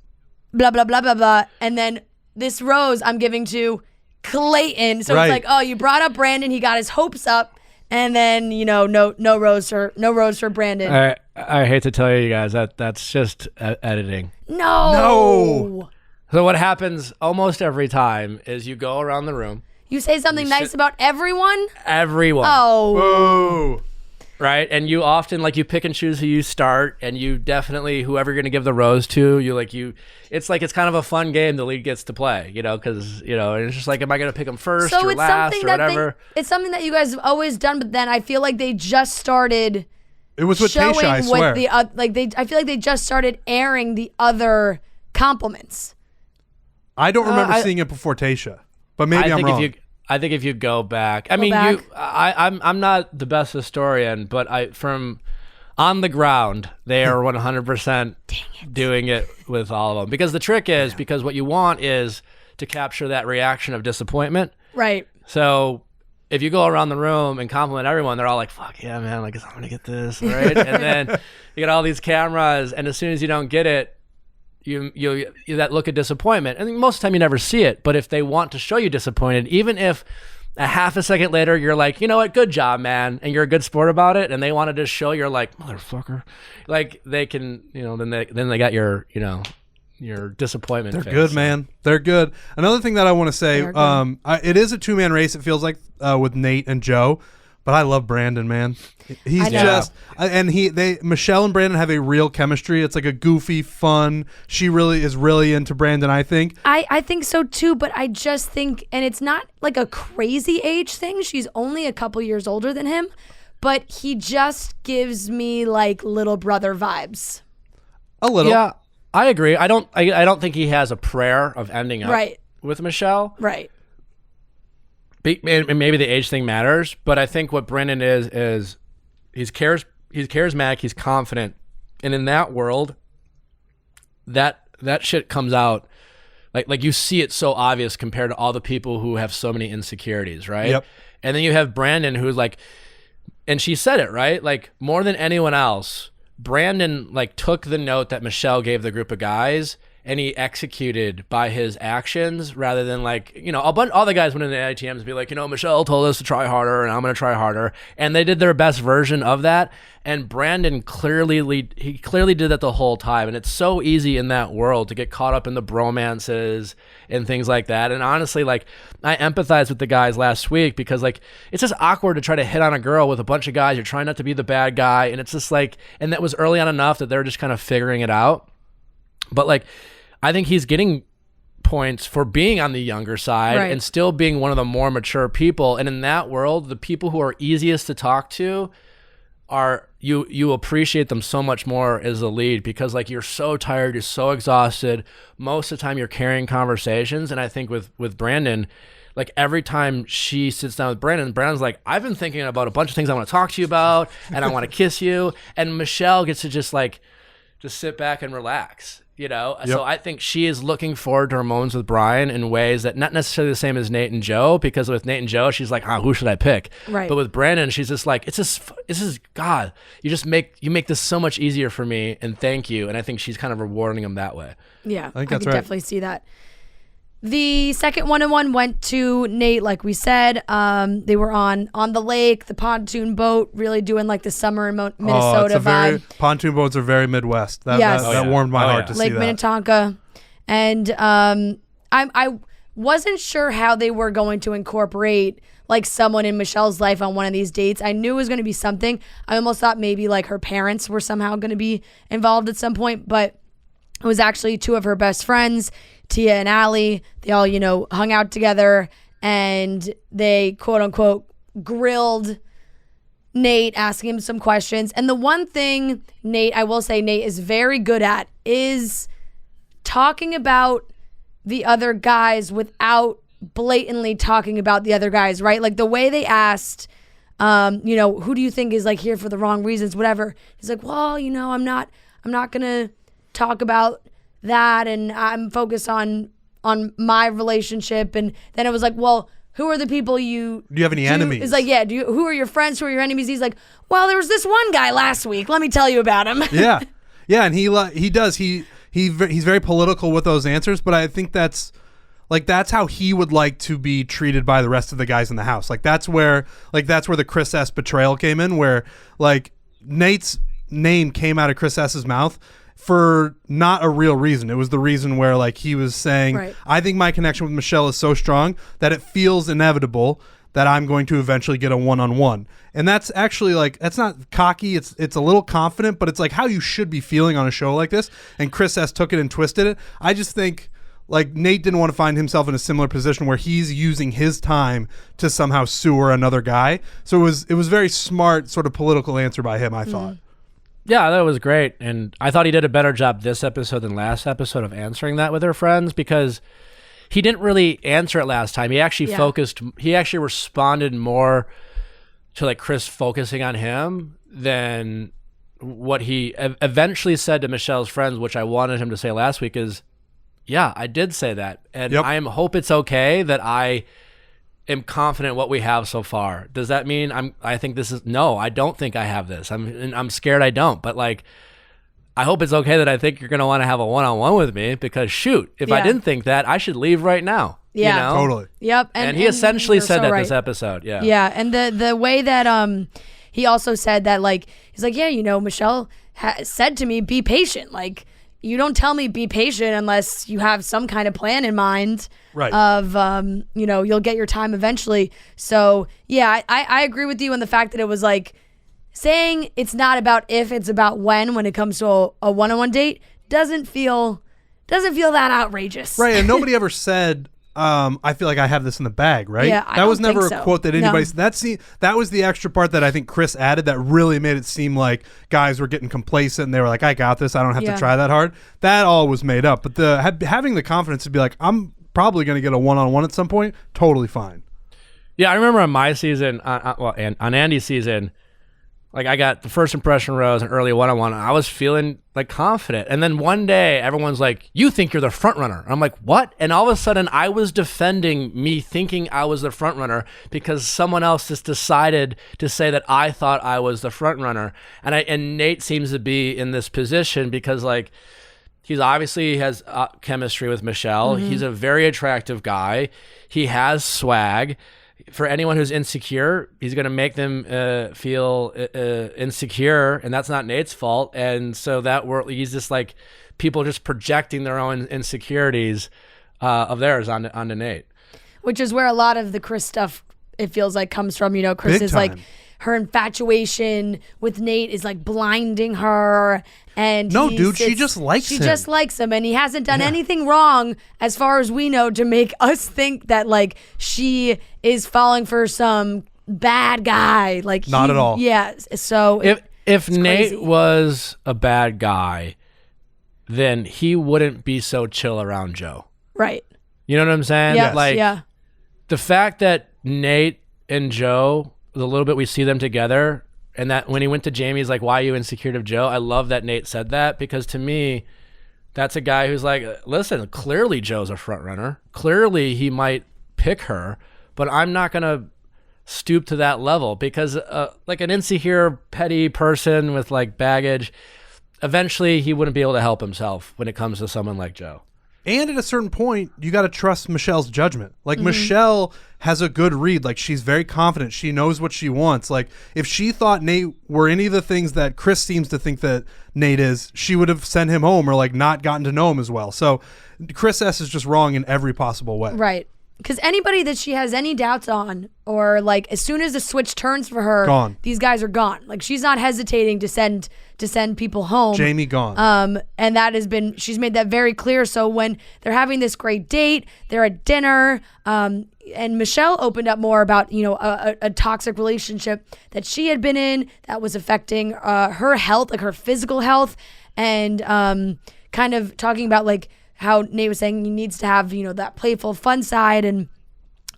Blah blah blah blah blah. And then this rose I'm giving to Clayton. So it's like, oh, you brought up Brandon. He got his hopes up, and then no rose for Brandon. I hate to tell you guys that's just editing. No. So what happens almost every time is you go around the room. You say something nice about everyone? Everyone. Oh. Whoa. Right? And you often, like, you pick and choose who you start, and you definitely, whoever you're going to give the rose to, it's kind of a fun game the lead gets to play, because, it's just like, am I going to pick them first or last or whatever? It's something that you guys have always done, but then I feel like they just started. It was with Tayshia, I swear. I feel like they just started airing the other compliments. I don't remember seeing it before Tayshia, but maybe I'm wrong. I think if you go back, I'm not the best historian, but from on the ground, they are 100% doing it with all of them. Because the trick is, because what you want is to capture that reaction of disappointment. Right. So if you go around the room and compliment everyone, they're all like, fuck yeah, man, like, I'm going to get this, right? And then you get all these cameras, and as soon as you don't get it, you that look of disappointment, and most of the time you never see it. But if they want to show you disappointed, even if a half a second later you're like, you know what, good job, man, and you're a good sport about it, and they want to just show you're like, motherfucker, like, they can, then they got your disappointment. They're face, good, man. They're good. Another thing that I want to say, it is a 2-man race. It feels like with Nate and Joe. But I love Brandon, man. He's just, and Michelle and Brandon have a real chemistry. It's like a goofy, fun. She really is into Brandon, I think. I think so too, but I just think, and it's not like a crazy age thing. She's only a couple years older than him, but he just gives me like little brother vibes. A little. Yeah, I agree. I don't think he has a prayer of ending up with Michelle. Right. And maybe the age thing matters, but I think what Brendan is he's charismatic, he's confident, and in that world, that shit comes out like you see it so obvious compared to all the people who have so many insecurities, right? Yep. And then you have Brandon, who's like, and she said it right, like, more than anyone else, Brandon like took the note that Michelle gave the group of guys, and he executed by his actions rather than like, all the guys went into the ITMs and be like, Michelle told us to try harder and I'm going to try harder. And they did their best version of that. And Brandon clearly did that the whole time. And it's so easy in that world to get caught up in the bromances and things like that. And honestly, like, I empathize with the guys last week because like, it's just awkward to try to hit on a girl with a bunch of guys. You're trying not to be the bad guy. And it's just like, and that was early on enough that they're just kind of figuring it out. But like, I think he's getting points for being on the younger side Right. and still being one of the more mature people. And in that world, the people who are easiest to talk to are you appreciate them so much more as a lead, because like you're so tired, you're so exhausted. Most of the time you're carrying conversations. And I think with Brandon, like every time she sits down with Brandon's like, I've been thinking about a bunch of things I want to talk to you about, and I want to kiss you. And Michelle gets to just sit back and relax, you know? Yep. So I think she is looking forward to her moments with Brian in ways that not necessarily the same as Nate and Joe, because with Nate and Joe, she's like, who should I pick? Right. But with Brandon, she's just like, this is God, you make this so much easier for me, and thank you. And I think she's kind of rewarding him that way. Yeah, I think I that's could right. definitely see that. The second one-on-one went to Nate, like we said. They were on the lake, the pontoon boat, really doing like the summer in Minnesota vibe. Pontoon boats are very Midwest. That Yes. that warmed my heart to Lake see that. Minnetonka. And I wasn't sure how they were going to incorporate like someone in Michelle's life on one of these dates. I knew it was going to be something. I almost thought maybe like her parents were somehow going to be involved at some point, but it was actually two of her best friends, Tia and Allie. They all, hung out together, and they quote unquote grilled Nate, asking him some questions. And the one thing I will say Nate is very good at is talking about the other guys without blatantly talking about the other guys, right? Like the way they asked, who do you think is like here for the wrong reasons, whatever. He's like, well, I'm not gonna talk about that, and I'm focused on my relationship. And then it was like, well, who are the people do you have any enemies? It's like, yeah, who are your friends, who are your enemies? He's like, well, there was this one guy last week, let me tell you about him. Yeah, and he's very political with those answers, but I think that's how he would like to be treated by the rest of the guys in the house. That's where the Chris S betrayal came in, where like Nate's name came out of Chris S's mouth for not a real reason. It was the reason where like he was saying, right, I think my connection with Michelle is so strong that it feels inevitable that I'm going to eventually get a one-on-one. And that's actually like, that's not cocky. It's a little confident, but it's like how you should be feeling on a show like this. And Chris S took it and twisted it. I just think like Nate didn't want to find himself in a similar position where he's using his time to somehow sewer another guy. So it was very smart sort of political answer by him, I thought. Yeah, that was great. And I thought he did a better job this episode than last episode of answering that with her friends, because he didn't really answer it last time. He actually he actually responded more to like Chris focusing on him than what he eventually said to Michelle's friends, which I wanted him to say last week is, yeah, I did say that. And I hope it's okay that I am confident what we have so far. Does that mean I think this is, no, I don't think I have this. I'm scared I don't, but like, I hope it's okay that I think you're going to want to have a one-on-one with me, because shoot, if I didn't think that, I should leave right now. Yeah, totally. Yep. And he essentially said that right. this episode. Yeah. Yeah. And the way that, he also said that like, he's like, yeah, Michelle said to me, be patient. Like, you don't tell me be patient unless you have some kind of plan in mind, right, of, you'll get your time eventually. So yeah, I agree with you on the fact that it was like saying it's not about if, it's about when it comes to a one-on-one date doesn't feel that outrageous. Right. And nobody ever said, I feel like I have this in the bag, right? Yeah, that was never so. a quote that anybody said. That was the extra part that I think Chris added that really made it seem like guys were getting complacent and they were like, I got this, I don't have to try that hard. That all was made up. But having the confidence to be like, I'm probably going to get a one-on-one at some point, totally fine. Yeah, I remember on my season, and on Andy's season, like I got the first impression rose and early one-on-one. I was feeling like confident. And then one day everyone's like, you think you're the front runner. I'm like, what? And all of a sudden I was defending me thinking I was the front runner because someone else just decided to say that I thought I was the front runner. And Nate seems to be in this position because like, he's obviously has chemistry with Michelle. Mm-hmm. He's a very attractive guy. He has swag. For anyone who's insecure, he's going to make them feel insecure, and that's not Nate's fault. And so he's just like people just projecting their own insecurities of theirs onto Nate. Which is where a lot of the Chris stuff, it feels like, comes from. Chris Big is time. like her infatuation with Nate is like blinding her. And No, dude, she just likes him. She just likes him, and he hasn't done anything wrong, as far as we know, to make us think that like she is falling for some bad guy. Like Not at all. Yeah. So if Nate crazy. was a bad guy, then he wouldn't be so chill around Joe. right. You know what I'm saying? Yeah. Like yeah. the fact that Nate and Joe, the little bit we see them together, and that when he went to Jamie, he's like, why are you insecure of Joe? I love that Nate said that, because to me, that's a guy who's like, listen, clearly Joe's a front runner. Clearly he might pick her, but I'm not going to stoop to that level, because like an insecure, petty person with like baggage, eventually he wouldn't be able to help himself when it comes to someone like Joe. And at a certain point, you got to trust Michelle's judgment. Like, Michelle has a good read. Like, she's very confident. She knows what she wants. Like, if she thought Nate were any of the things that Chris seems to think that Nate is, she would have sent him home or, like, not gotten to know him as well. So, Chris S. is just wrong in every possible way. Right. Because anybody that she has any doubts on, or like as soon as the switch turns for her, Gone. these guys are gone. Like she's not hesitating to send people home. Jamie gone. And that has been, she's made that very clear. So when they're having this great date, they're at dinner, and Michelle opened up more about, you know, a toxic relationship that she had been in that was affecting her health, like her physical health, and kind of talking about like how Nate was saying he needs to have, you know, that playful, fun side, and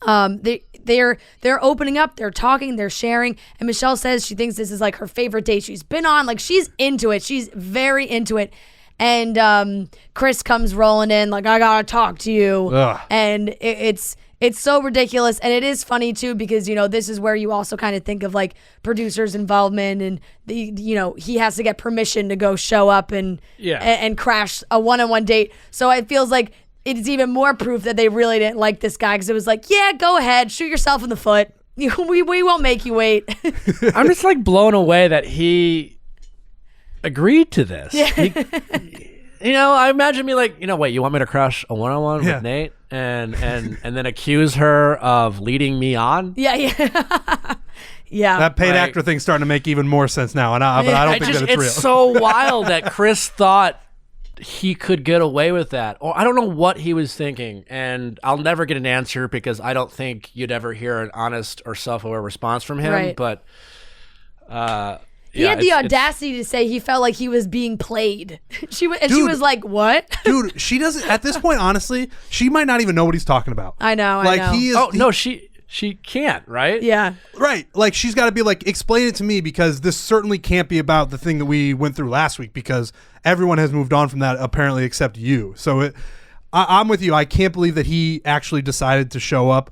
they're opening up, they're talking, they're sharing, and Michelle says she thinks this is like her favorite date she's been on. Like she's into it, she's very into it, and Chris comes rolling in like, I gotta talk to you. Ugh. And it's so ridiculous, and it is funny too, because you know this is where you also kind of think of like producers' involvement, and you know he has to get permission to go show up and crash a one-on-one date. So it feels like it's even more proof that they really didn't like this guy, because it was like, yeah, go ahead, shoot yourself in the foot. We won't make you wait. I'm just like blown away that he agreed to this. You know, I imagine me like, you know, wait, you want me to crush a one-on-one with Nate and then accuse her of leading me on? Yeah. Yeah. That paid Like- actor thing's starting to make even more sense now, but I don't think that it's real. It's so wild that Chris thought he could get away with that. Or I don't know what he was thinking, and I'll never get an answer because I don't think you'd ever hear an honest or self-aware response from him. Right. But He had the audacity to say he felt like he was being played. She was like, "What?" Dude, she doesn't. At this point, honestly, she might not even know what he's talking about. I know. He is. Oh no, she can't, right? Yeah. Right. Like she's got to be like, explain it to me, because this certainly can't be about the thing that we went through last week, because everyone has moved on from that apparently except you. So I'm with you. I can't believe that he actually decided to show up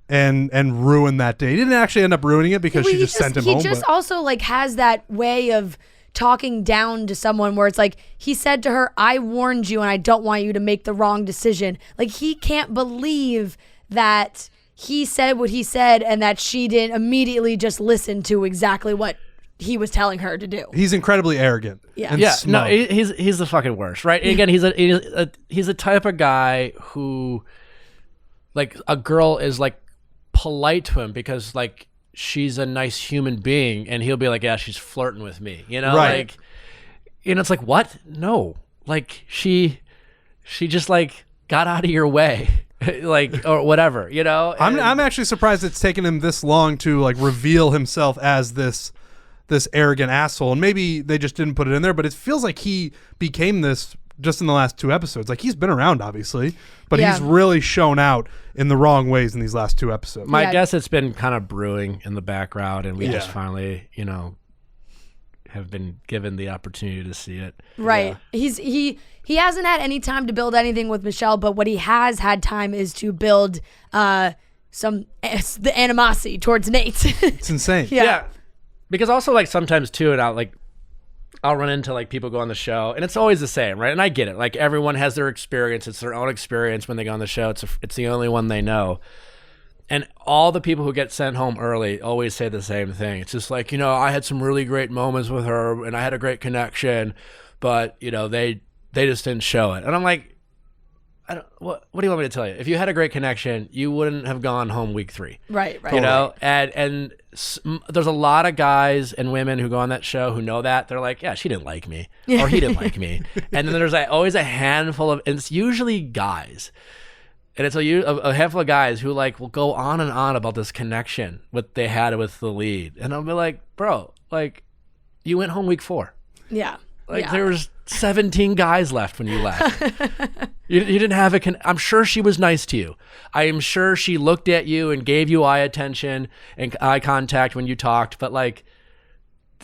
and ruin that day. He didn't actually end up ruining it because she just sent him home. He just also like has that way of talking down to someone where it's like he said to her, "I warned you and I don't want you to make the wrong decision." Like he can't believe that he said what he said and that she didn't immediately just listen to exactly what he was telling her to do. He's incredibly arrogant. Yeah. And Yeah, smug. no, he's the fucking worst, right? And again, he's a type of guy who, like, a girl is like polite to him because like she's a nice human being, and he'll be like, yeah, she's flirting with me, you know, Right. like, you know, it's like, what? No, like she just like got out of your way. Like, or whatever, you know. I'm actually surprised it's taken him this long to like reveal himself as this arrogant asshole, and maybe they just didn't put it in there, but it feels like he became this just in the last 2 episodes. Like he's been around obviously, but he's really shown out in the wrong ways in these last 2 episodes. My guess it's been kind of brewing in the background, and we just finally, you know, have been given the opportunity to see it. Right. He hasn't had any time to build anything with Michelle, but what he has had time is to build the animosity towards Nate. It's insane. Yeah. Because also like sometimes too, and I'll run into like people go on the show, and it's always the same, right? And I get it. Like everyone has their experience. It's their own experience when they go on the show. It's the only one they know. And all the people who get sent home early always say the same thing. It's just like, you know, I had some really great moments with her and I had a great connection, but you know, they just didn't show it. And I'm like, what do you want me to tell you? If you had a great connection, you wouldn't have gone home week 3. Right. You know, and there's a lot of guys and women who go on that show who know that. They're like, yeah, she didn't like me, or he didn't like me. And then there's always a handful of, and it's usually guys. And it's a handful of guys who like will go on and on about this connection what they had with the lead. And I'll be like, bro, like you went home week 4. Yeah. Like there was 17 guys left when you left. you didn't have I'm sure she was nice to you. I am sure she looked at you and gave you eye attention and eye contact when you talked, but like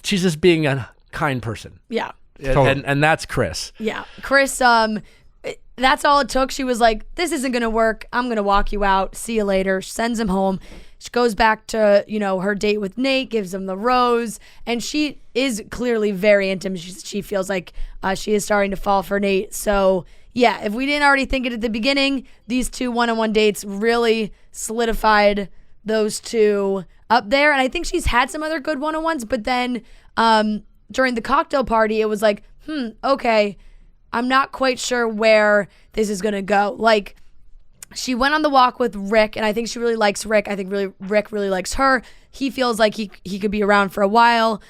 she's just being a kind person. Yeah. Totally. And that's Chris. Yeah. Chris, that's all it took. She was like, this isn't going to work. I'm going to walk you out. See you later. She sends him home. She goes back to, her date with Nate, gives him the rose, and she is clearly very into him. She feels like she is starting to fall for Nate. So, yeah, if we didn't already think it at the beginning, these 2 one-on-one dates really solidified those 2 up there. And I think she's had some other good one-on-ones, but then during the cocktail party, it was like, okay, I'm not quite sure where this is going to go. Like, she went on the walk with Rick, and I think she really likes Rick. I think Rick really likes her. He feels like he could be around for a while.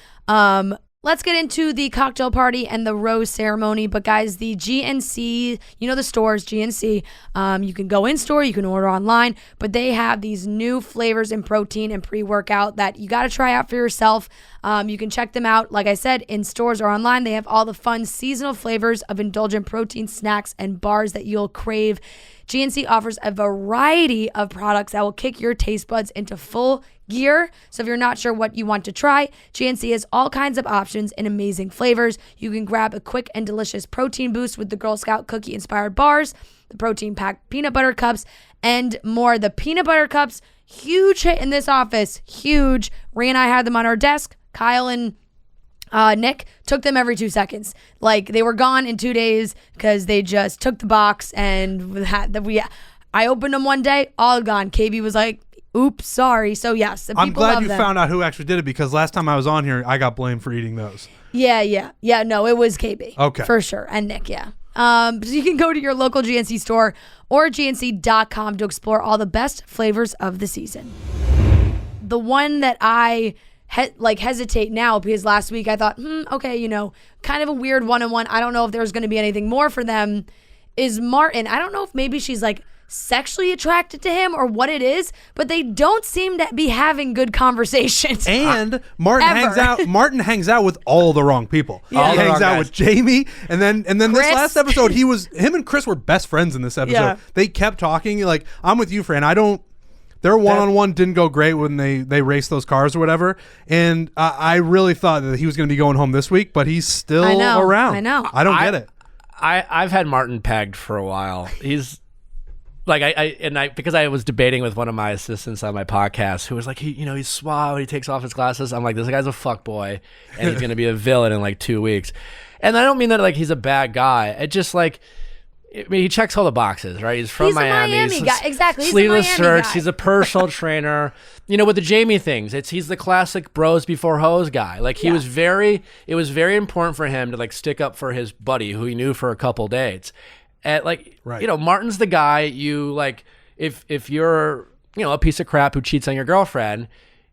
Let's get into the cocktail party and the rose ceremony. But guys, the GNC, the stores, GNC, you can go in store, you can order online, but they have these new flavors in protein and pre-workout that you got to try out for yourself. You can check them out, like I said, in stores or online. They have all the fun seasonal flavors of indulgent protein snacks and bars that you'll crave. GNC offers a variety of products that will kick your taste buds into full gear. So if you're not sure what you want to try, GNC has all kinds of options in amazing flavors. You can grab a quick and delicious protein boost with the Girl Scout cookie inspired bars, the protein packed peanut butter cups, and more. The peanut butter cups, huge hit in this office, huge. Rhea and I had them on our desk. Kyle and Nick took them every 2 seconds. Like they were gone in 2 days because they just took the box and I opened them one day, all gone. KB was like, oops, sorry. So yes, I'm glad you found out who actually did it, because last time I was on here, I got blamed for eating those. Yeah. No, it was KB. Okay. For sure. And Nick, yeah. So you can go to your local GNC store or GNC.com to explore all the best flavors of the season. The one that I hesitate now, because last week I thought, okay, kind of a weird one-on-one. I don't know if there's going to be anything more for them, is Martin. I don't know if maybe she's like sexually attracted to him or what it is, but they don't seem to be having good conversations. And Martin hangs out with all the wrong people. Yeah. He hangs out with Jamie, and then this last episode, him and Chris were best friends in this episode. Yeah. They kept talking. Like, I'm with you, Fran. Their one-on-one didn't go great when they raced those cars or whatever. And I really thought that he was going to be going home this week, but he's still around. I know. I don't get it. I've had Martin pegged for a while. He's like, because I was debating with one of my assistants on my podcast who was like, he's suave, he takes off his glasses. I'm like, this guy's a fuckboy and he's going to be a villain in like 2 weeks. And I don't mean that like he's a bad guy. It just like, he checks all the boxes, right? He's from Miami. He's a Miami guy. Exactly. He's sleeveless a Miami shirts. guy. He's a personal trainer. With the Jamie things, he's the classic bros before hoes guy. Like it was very important for him to like stick up for his buddy who he knew for a couple dates. And Martin's the guy you like, if you're, a piece of crap who cheats on your girlfriend,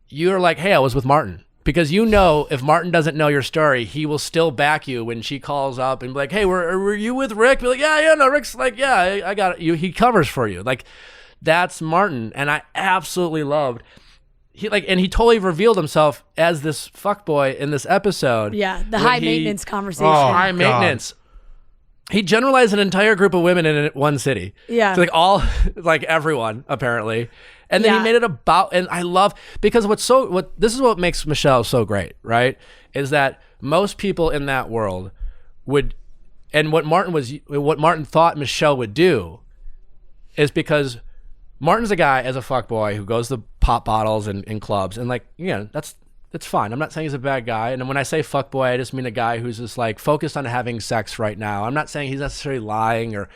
you're like, hey, I was with Martin. Because if Martin doesn't know your story, he will still back you when she calls up and be like, hey, were you with Rick? Be like, yeah, no, Rick's like, yeah, I got it. He covers for you. Like, that's Martin. And I absolutely loved, and he totally revealed himself as this fuckboy in this episode. Yeah, the high maintenance conversation. High maintenance. He generalized an entire group of women in one city. Yeah. So everyone, apparently. And then he made it about, and I love, because this is what makes Michelle so great, right? Is that most people in that world would, and what Martin thought Michelle would do is because Martin's a guy as a fuckboy who goes to pop bottles and clubs, and that's fine. I'm not saying he's a bad guy. And when I say fuckboy, I just mean a guy who's just like focused on having sex right now. I'm not saying he's necessarily lying or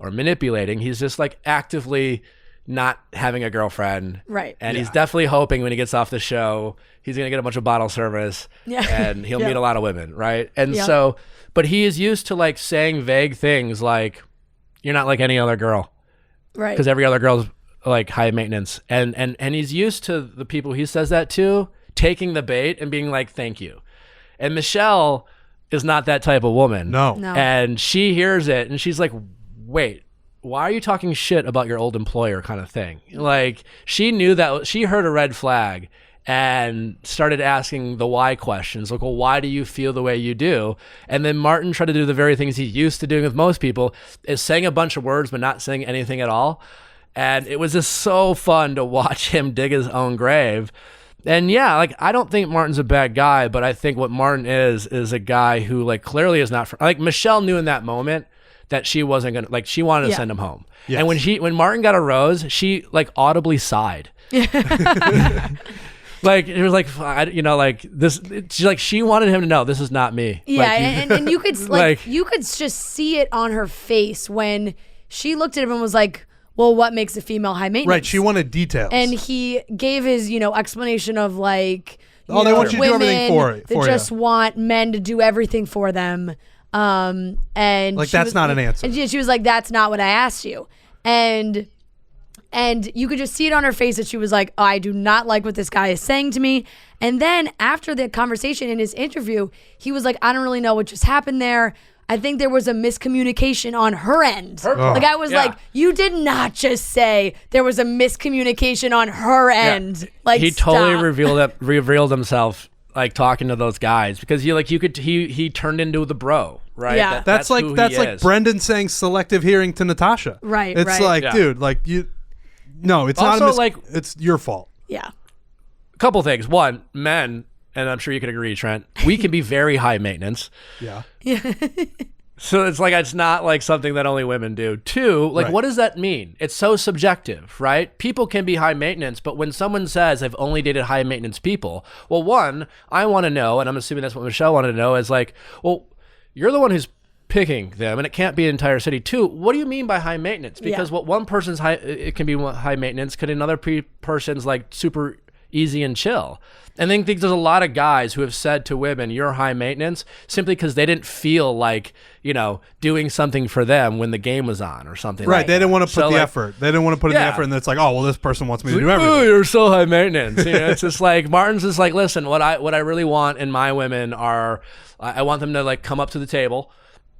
manipulating. He's just like actively not having a girlfriend. Right. And he's definitely hoping when he gets off the show, he's going to get a bunch of bottle service and he'll meet a lot of women. Right. And so, but he is used to like saying vague things like, you're not like any other girl. Right. Because every other girl's like high maintenance, and he's used to the people he says that to taking the bait and being like, thank you. And Michelle is not that type of woman. No. And she hears it and she's like, wait, why are you talking shit about your old employer kind of thing? Like, she knew that, she heard a red flag and started asking the why questions. Like, well, why do you feel the way you do? And then Martin tried to do the very things he's used to doing with most people, is saying a bunch of words but not saying anything at all. And it was just so fun to watch him dig his own grave. And yeah, like, I don't think Martin's a bad guy, but I think what Martin is a guy who, like, clearly is not, like, Michelle knew in that moment that she wasn't gonna, like, she wanted to send him home. Yes. And when Martin got a rose, she, like, audibly sighed. Like, it was like, you know, like, this, she wanted him to know, this is not me. Yeah, like, and you could, like, you could just see it on her face when she looked at him and was like, well, what makes a female high maintenance? Right, she wanted details. And he gave his, explanation of, like, they want you to do everything for they just want men to do everything for them. And like, that's not an answer. And she was like, that's not what I asked you. And you could just see it on her face that she was like, I do not like what this guy is saying to me. And then after the conversation in his interview, he was like, I don't really know what just happened there. I think there was a miscommunication on her end. Like, I was like, you did not just say there was a miscommunication on her end. Like, he totally revealed himself, like, talking to those guys, because he turned into the bro, right? Yeah. That's like Brendan saying selective hearing to Natasha. Right. It's like, dude, like, no, it's also, not like, it's your fault. Yeah. A couple things. One, men, and I'm sure you could agree, Trent, we can be very high maintenance. Yeah. So it's like, it's not like something that only women do. Two, like, what does that mean? It's so subjective, right? People can be high maintenance, but when someone says, I've only dated high maintenance people, well, one, I want to know, and I'm assuming that's what Michelle wanted to know, is like, well, you're the one who's picking them, and it can't be an entire city. Two, what do you mean by high maintenance? Because what one person's high, it can be high maintenance, could another person's like super easy and chill. And I think there's a lot of guys who have said to women, you're high maintenance, simply because they didn't feel like, doing something for them when the game was on or something. Right. Like They didn't want to put the like, effort. They didn't want to put in the effort, and it's like, oh, well, this person wants me to do everything. Oh, you're so high maintenance. It's just like, Martin's just like, listen, what I really want in my women are, I want them to, like, come up to the table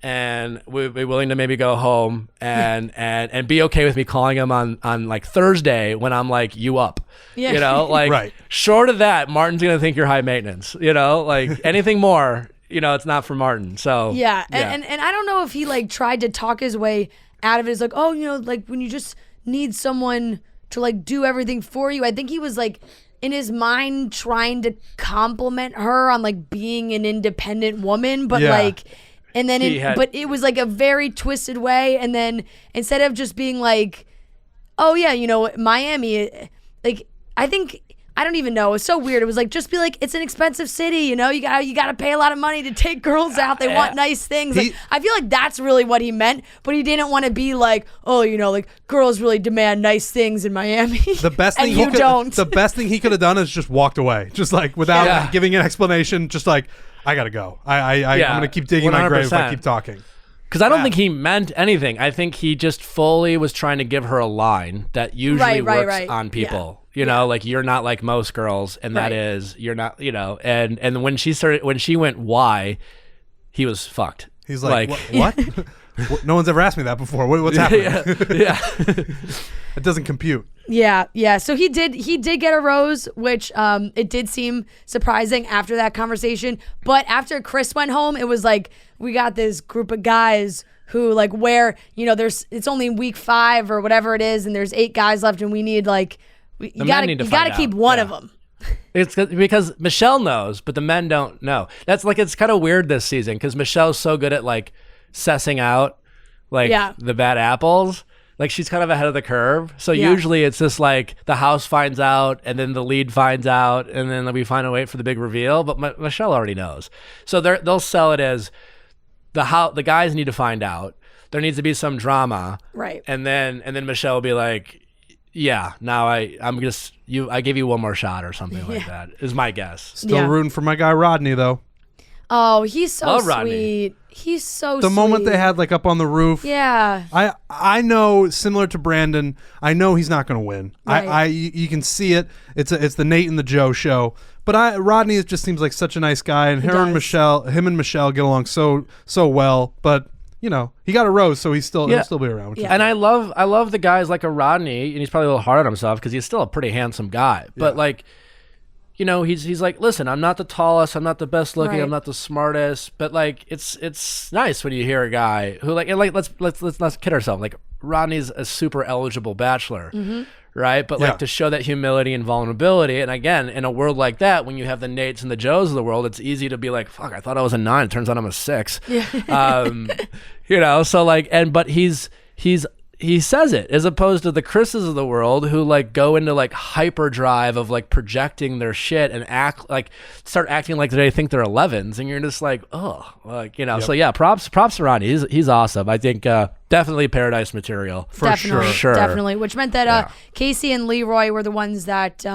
and we'd be willing to maybe go home and be okay with me calling them on like Thursday when I'm like, you up, Right. Short of that, Martin's going to think you're high maintenance, like anything more, it's not for Martin. So yeah. And I don't know if he, like, tried to talk his way out of it. It's like, oh, like, when you just need someone to, like, do everything for you. I think he was, like, in his mind trying to compliment her on, like, being an independent woman, but like, and then but it was like a very twisted way. And then instead of just being like, oh yeah, Miami, like, I don't even know. It's so weird. It was like, just be like, it's an expensive city, you got to pay a lot of money to take girls out. They want nice things. Like, I feel like that's really what he meant, but he didn't want to be like, oh, like, girls really demand nice things in Miami. The best thing the best thing he could have done is just walked away, just like without giving an explanation, just like, I gotta go. I'm gonna keep digging 100%. My grave if I keep talking. Because I don't think he meant anything. I think he just fully was trying to give her a line that usually works on people. Like, you're not like most girls, and that is, you're not, and when she went, why, he was fucked. He's like what? No one's ever asked me that before. What's happening? Yeah. It doesn't compute. Yeah. So he did get a rose, which it did seem surprising after that conversation. But after Chris went home, it was like, we got this group of guys who, like, it's only week 5 or whatever it is, and there's 8 guys left, and we need, like, you gotta keep one of them. It's because Michelle knows, but the men don't know. That's like, it's kind of weird this season because Michelle's so good at, like, sussing out, like, the bad apples. Like, she's kind of ahead of the curve. So usually it's just like the house finds out, and then the lead finds out, and then we find a way for the big reveal. But Michelle already knows. So they'll sell it as the guys need to find out. There needs to be some drama. Right. And then Michelle will be like, yeah, now I give you one more shot or something like that, is my guess. Still rooting for my guy Rodney, though. Oh, he's so Love Rodney. sweet. He's so The sweet. moment they had like up on the roof. Yeah. I know, similar to Brandon, I know he's not going to win. Right. You can see it. It's the Nate and the Joe show. But Rodney just seems like such a nice guy, and him and Michelle get along so well. But you know, he got a rose, so he'll still be around. Which is And I love the guys like a Rodney, and he's probably a little hard on himself because he's still a pretty handsome guy. But like, you know, he's like, listen, I'm not the tallest, I'm not the best looking, Right. I'm not the smartest, but like, it's nice when you hear a guy who like, and like let's kid ourselves. Like Rodney's a super eligible bachelor, right? But like to show that humility and vulnerability, and again, in a world like that, when you have the Nates and the Joes of the world, it's easy to be like, fuck, I thought I was a 9. It turns out I'm a 6. You know, so like, but he says it, as opposed to the Chris's of the world who like go into like hyperdrive of like projecting their shit and start acting like they think they're 11s, and you're just like, oh, like, you know. So yeah, props to Ronnie. He's awesome. I think definitely Paradise material for sure. Definitely. Which meant that Casey and Leroy were the ones that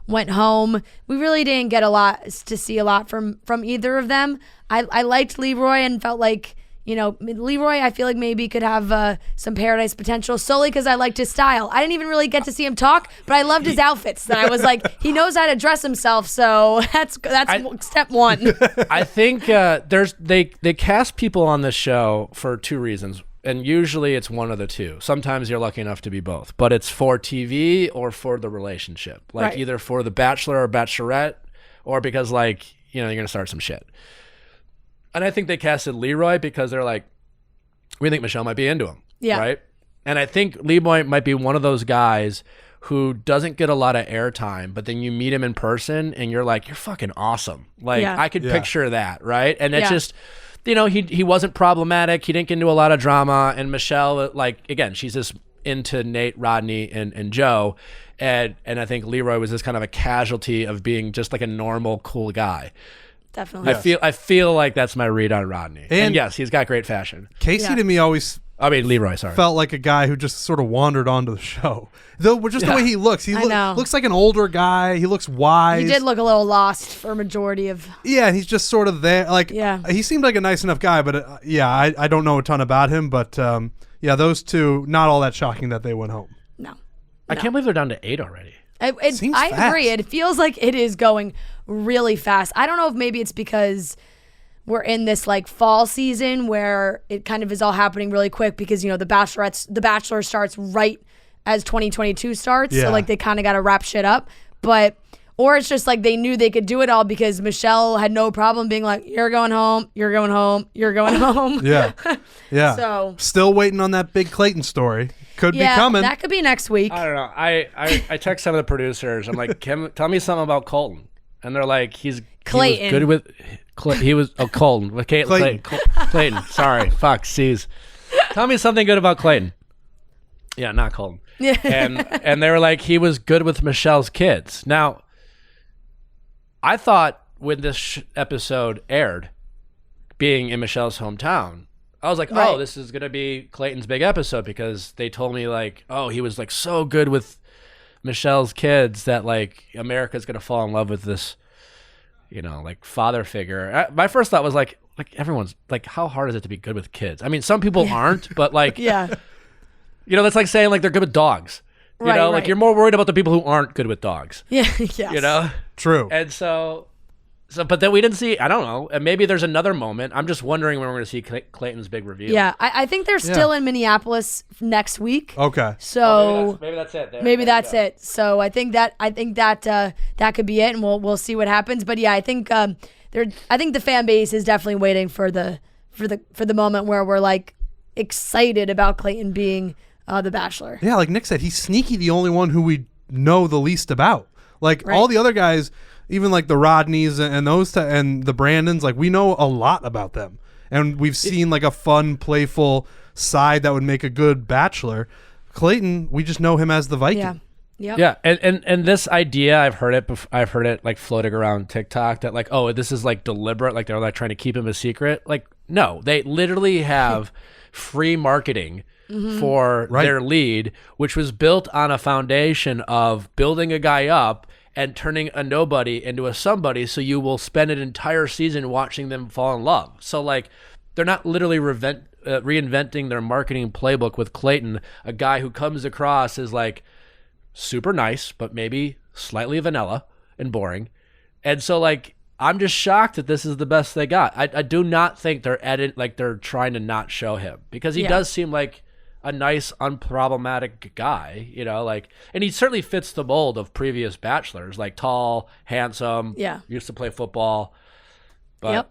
went home. We really didn't get to see a lot from either of them. I liked Leroy and felt like, you know, Leroy, I feel like maybe could have some Paradise potential solely because I liked his style. I didn't even really get to see him talk, but I loved his outfits. That I was like, he knows how to dress himself, so that's step one. I think they cast people on this show for 2 reasons, and usually it's one of the two. Sometimes you're lucky enough to be both, but it's for TV or for the relationship, like Right. either for the Bachelor or Bachelorette, or because like, you know, you're gonna start some shit. And I think they casted Leroy because they're like, we think Michelle might be into him. Yeah. Right? And I think Leroy might be one of those guys who doesn't get a lot of airtime, but then you meet him in person and you're like, you're fucking awesome. Like, I could picture that, right? And it's just, you know, he wasn't problematic. He didn't get into a lot of drama. And Michelle, like, again, she's just into Nate, Rodney, and Joe. And I think Leroy was just kind of a casualty of being just like a normal, cool guy. Definitely. I feel like that's my read on Rodney. And yes, he's got great fashion. Casey to me always Leroy, sorry. felt like a guy who just sort of wandered onto the show. Though just the way he looks, he looks like an older guy. He looks wise. He did look a little lost for a majority of. Yeah, and he's just sort of there. Like, he seemed like a nice enough guy, but I don't know a ton about him. But those two, not all that shocking that they went home. No. I can't believe they're down to 8 already. I agree. It feels like it is going really fast. I don't know if maybe it's because we're in this like fall season where it kind of is all happening really quick because, you know, The Bachelor starts right as 2022 starts. Yeah. So like they kind of got to wrap shit up. Or it's just like they knew they could do it all because Michelle had no problem being like, you're going home, you're going home, you're going home. Yeah. So still waiting on that big Clayton story. Could be coming. That could be next week. I don't know. I text some of the producers. I'm like, tell me something about Colton. And they're like, he's Clayton. He was good with Colton. With Clayton. Clayton. Sorry. Fuck. Sees. Tell me something good about Clayton. Yeah, not Colton. Yeah. And they were like, he was good with Michelle's kids. Now, I thought when this episode aired, being in Michelle's hometown, I was like, oh, this is going to be Clayton's big episode because they told me like, oh, he was like so good with Michelle's kids that like America's going to fall in love with this, you know, like father figure. My first thought was like everyone's like, how hard is it to be good with kids? I mean, some people aren't, but like, you know, that's like saying like they're good with dogs. You know, like you're more worried about the people who aren't good with dogs. Yeah. Yes. You know? True. And so, but then we didn't see, I don't know, and maybe there's another moment. I'm just wondering when we're going to see Clayton's big reveal. Yeah, I think they're still in Minneapolis next week. Okay. So maybe that's it. Maybe that's it. So I think that that could be it, and we'll see what happens. But yeah, I think I think the fan base is definitely waiting for the moment where we're like excited about Clayton being the Bachelor. Yeah, like Nick said, he's sneaky the only one who we know the least about. Like all the other guys, even like the Rodneys and the Brandons, like we know a lot about them. And we've seen like a fun, playful side that would make a good Bachelor. Clayton, we just know him as the Viking. Yeah. Yeah, and this idea, I've heard it like floating around TikTok that like, oh, this is like deliberate, like they're like trying to keep him a secret. Like, no, they literally have free marketing for their lead, which was built on a foundation of building a guy up and turning a nobody into a somebody, so you will spend an entire season watching them fall in love. So like, they're not literally reinventing their marketing playbook with Clayton, a guy who comes across as like super nice, but maybe slightly vanilla and boring. And so like, I'm just shocked that this is the best they got. I do not think they're trying to not show him, because he does seem like a nice, unproblematic guy, you know, like, and he certainly fits the mold of previous bachelors, like tall, handsome, used to play football, but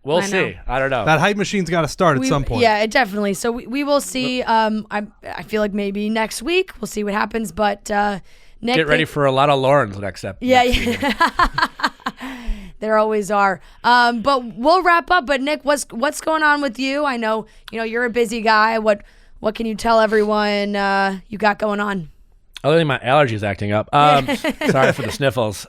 we'll see. I don't know. That hype machine's got to start at some point. Yeah, definitely. So we will see. I feel like maybe next week we'll see what happens, but Nick, get ready for a lot of Lauren's next episode. Yeah. There always are. But we'll wrap up. But Nick, what's going on with you? I know you're a busy guy. What can you tell everyone you got going on? Other than my allergies acting up. Sorry for the sniffles.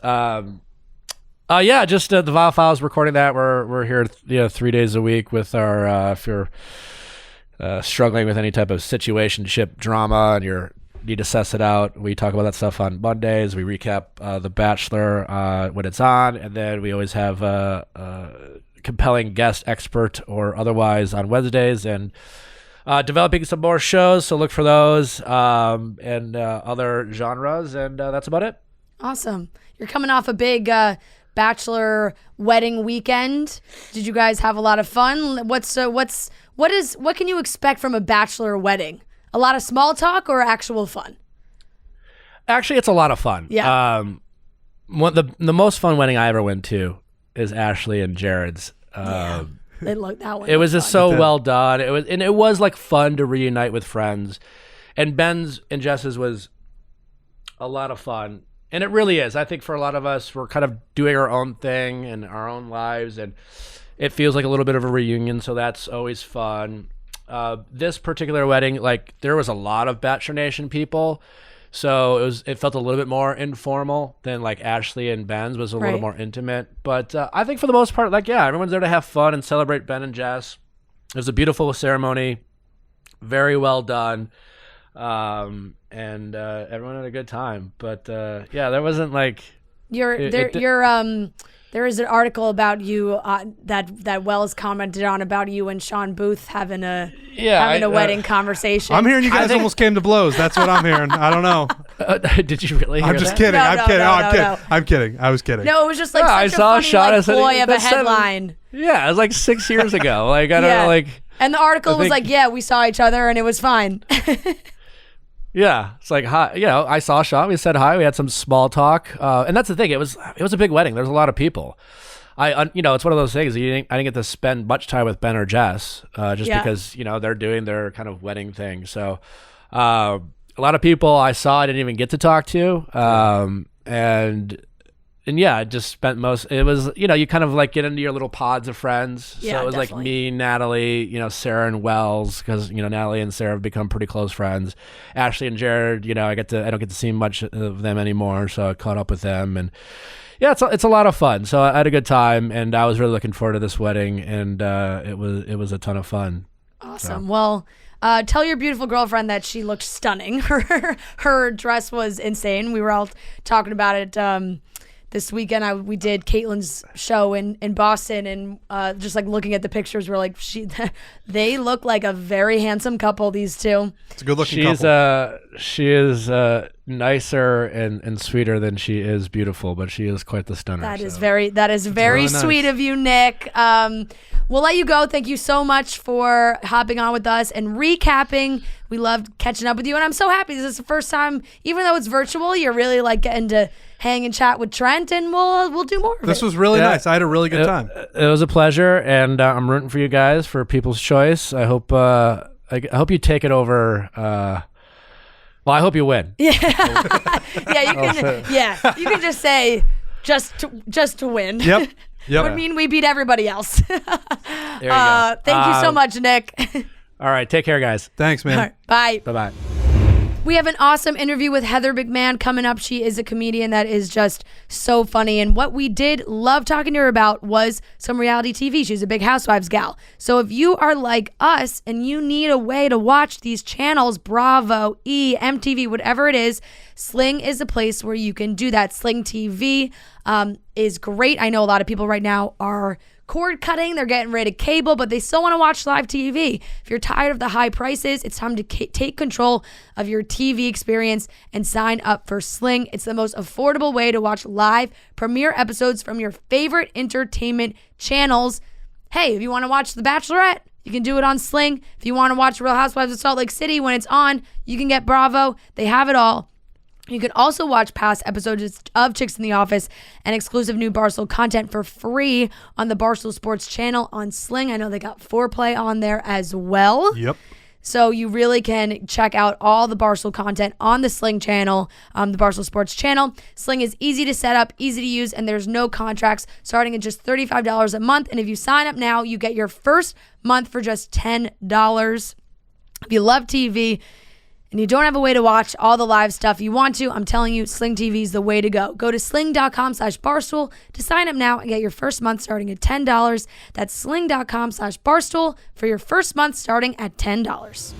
Just the Viall Files, recording that. We're here 3 days a week with our if you're struggling with any type of situationship drama and you need to suss it out, we talk about that stuff on Mondays. We recap The Bachelor when it's on, and then we always have a compelling guest expert or otherwise on Wednesdays, and developing some more shows, so look for those and other genres, and that's about it. Awesome. You're coming off a big Bachelor wedding weekend. Did you guys have a lot of fun? What can you expect from a Bachelor wedding? A lot of small talk or actual fun? Actually, it's a lot of fun. Yeah. The most fun wedding I ever went to is Ashley and Jared's. It was just so well done. It was like fun to reunite with friends, and Ben's and Jess's was a lot of fun, and it really is. I think for a lot of us, we're kind of doing our own thing in our own lives, and it feels like a little bit of a reunion. So that's always fun. This particular wedding, like, there was a lot of Bachelor Nation people. So it felt a little bit more informal than like Ashley and Ben's was a little more intimate. But I think for the most part, like, everyone's there to have fun and celebrate Ben and Jess. It was a beautiful ceremony, very well done, and everyone had a good time. But there wasn't like there is an article about you that Wells commented on about you and Sean Booth having a wedding conversation. I'm hearing you guys almost came to blows. That's what I'm hearing. I don't know. Did you really hear that? I'm just kidding. I'm kidding. I was kidding. No, it was just like such a funny boy of a headline. Yeah, it was like 6 years ago. Like, I don't know, like. And the article was like, we saw each other and it was fine. Yeah, it's like, hi. I saw Sean. We said hi. We had some small talk, and that's the thing. It was a big wedding. There's a lot of people. It's one of those things. I didn't get to spend much time with Ben or Jess, because they're doing their kind of wedding thing. So, a lot of people I saw I didn't even get to talk to, I just spent most. It was you kind of like get into your little pods of frids. Yeah, so it was definitely like me, Natalie, Sarah and Wells, because Natalie and Sarah have become pretty close friends. Ashley and Jared, I don't get to see much of them anymore, so I caught up with them, and it's a lot of fun. So I had a good time, and I was really looking forward to this wedding, and it was a ton of fun. Awesome. So. Well. Tell your beautiful girlfriend that she looked stunning. Her dress was insane. We were all talking about it this weekend. We did Caitlin's show in Boston, and just like looking at the pictures, we're like, they look like a very handsome couple, these two. It's a good looking couple. She is nicer and sweeter than she is beautiful, but she is quite the stunner. That is very really sweet of you, Nick. We'll let you go. Thank you so much for hopping on with us and recapping. We loved catching up with you, and I'm so happy. This is the first time, even though it's virtual, you're really like getting to hang and chat with Trent, and we'll do more of it. This was really nice. I had a really good time. It was a pleasure, and I'm rooting for you guys for People's Choice. I hope you take it over. Well, I hope you win. Yeah, you can. Yeah, you can just say just to win. Yep. Yep. Would mean we beat everybody else. There you go. Thank you so much, Nick. All right, take care, guys. Thanks, man. All right, bye. Bye-bye. We have an awesome interview with Heather McMahan coming up. She is a comedian that is just so funny. And what we did love talking to her about was some reality TV. She's a big Housewives gal. So if you are like us and you need a way to watch these channels, Bravo, E, MTV, whatever it is, Sling is a place where you can do that. Sling TV is great. I know a lot of people right now are cord cutting, they're getting rid of cable, but they still want to watch live TV. If you're tired of the high prices, it's time to take control of your TV experience and sign up for Sling. It's the most affordable way to watch live premiere episodes from your favorite entertainment channels. Hey, if you want to watch The Bachelorette, you can do it on Sling. If you want to watch Real Housewives of Salt Lake City when it's on, you can get Bravo. They have it all. You can also watch past episodes of Chicks in the Office and exclusive new Barstool content for free on the Barstool Sports channel on Sling. I know they got Foreplay on there as well. Yep. So you really can check out all the Barstool content on the Sling channel, the Barstool Sports channel. Sling is easy to set up, easy to use, and there's no contracts, starting at just $35 a month. And if you sign up now, you get your first month for just $10. If you love TV and you don't have a way to watch all the live stuff you want to, I'm telling you, Sling TV is the way to go. Go to sling.com/barstool to sign up now and get your first month starting at $10. That's sling.com/barstool for your first month starting at $10.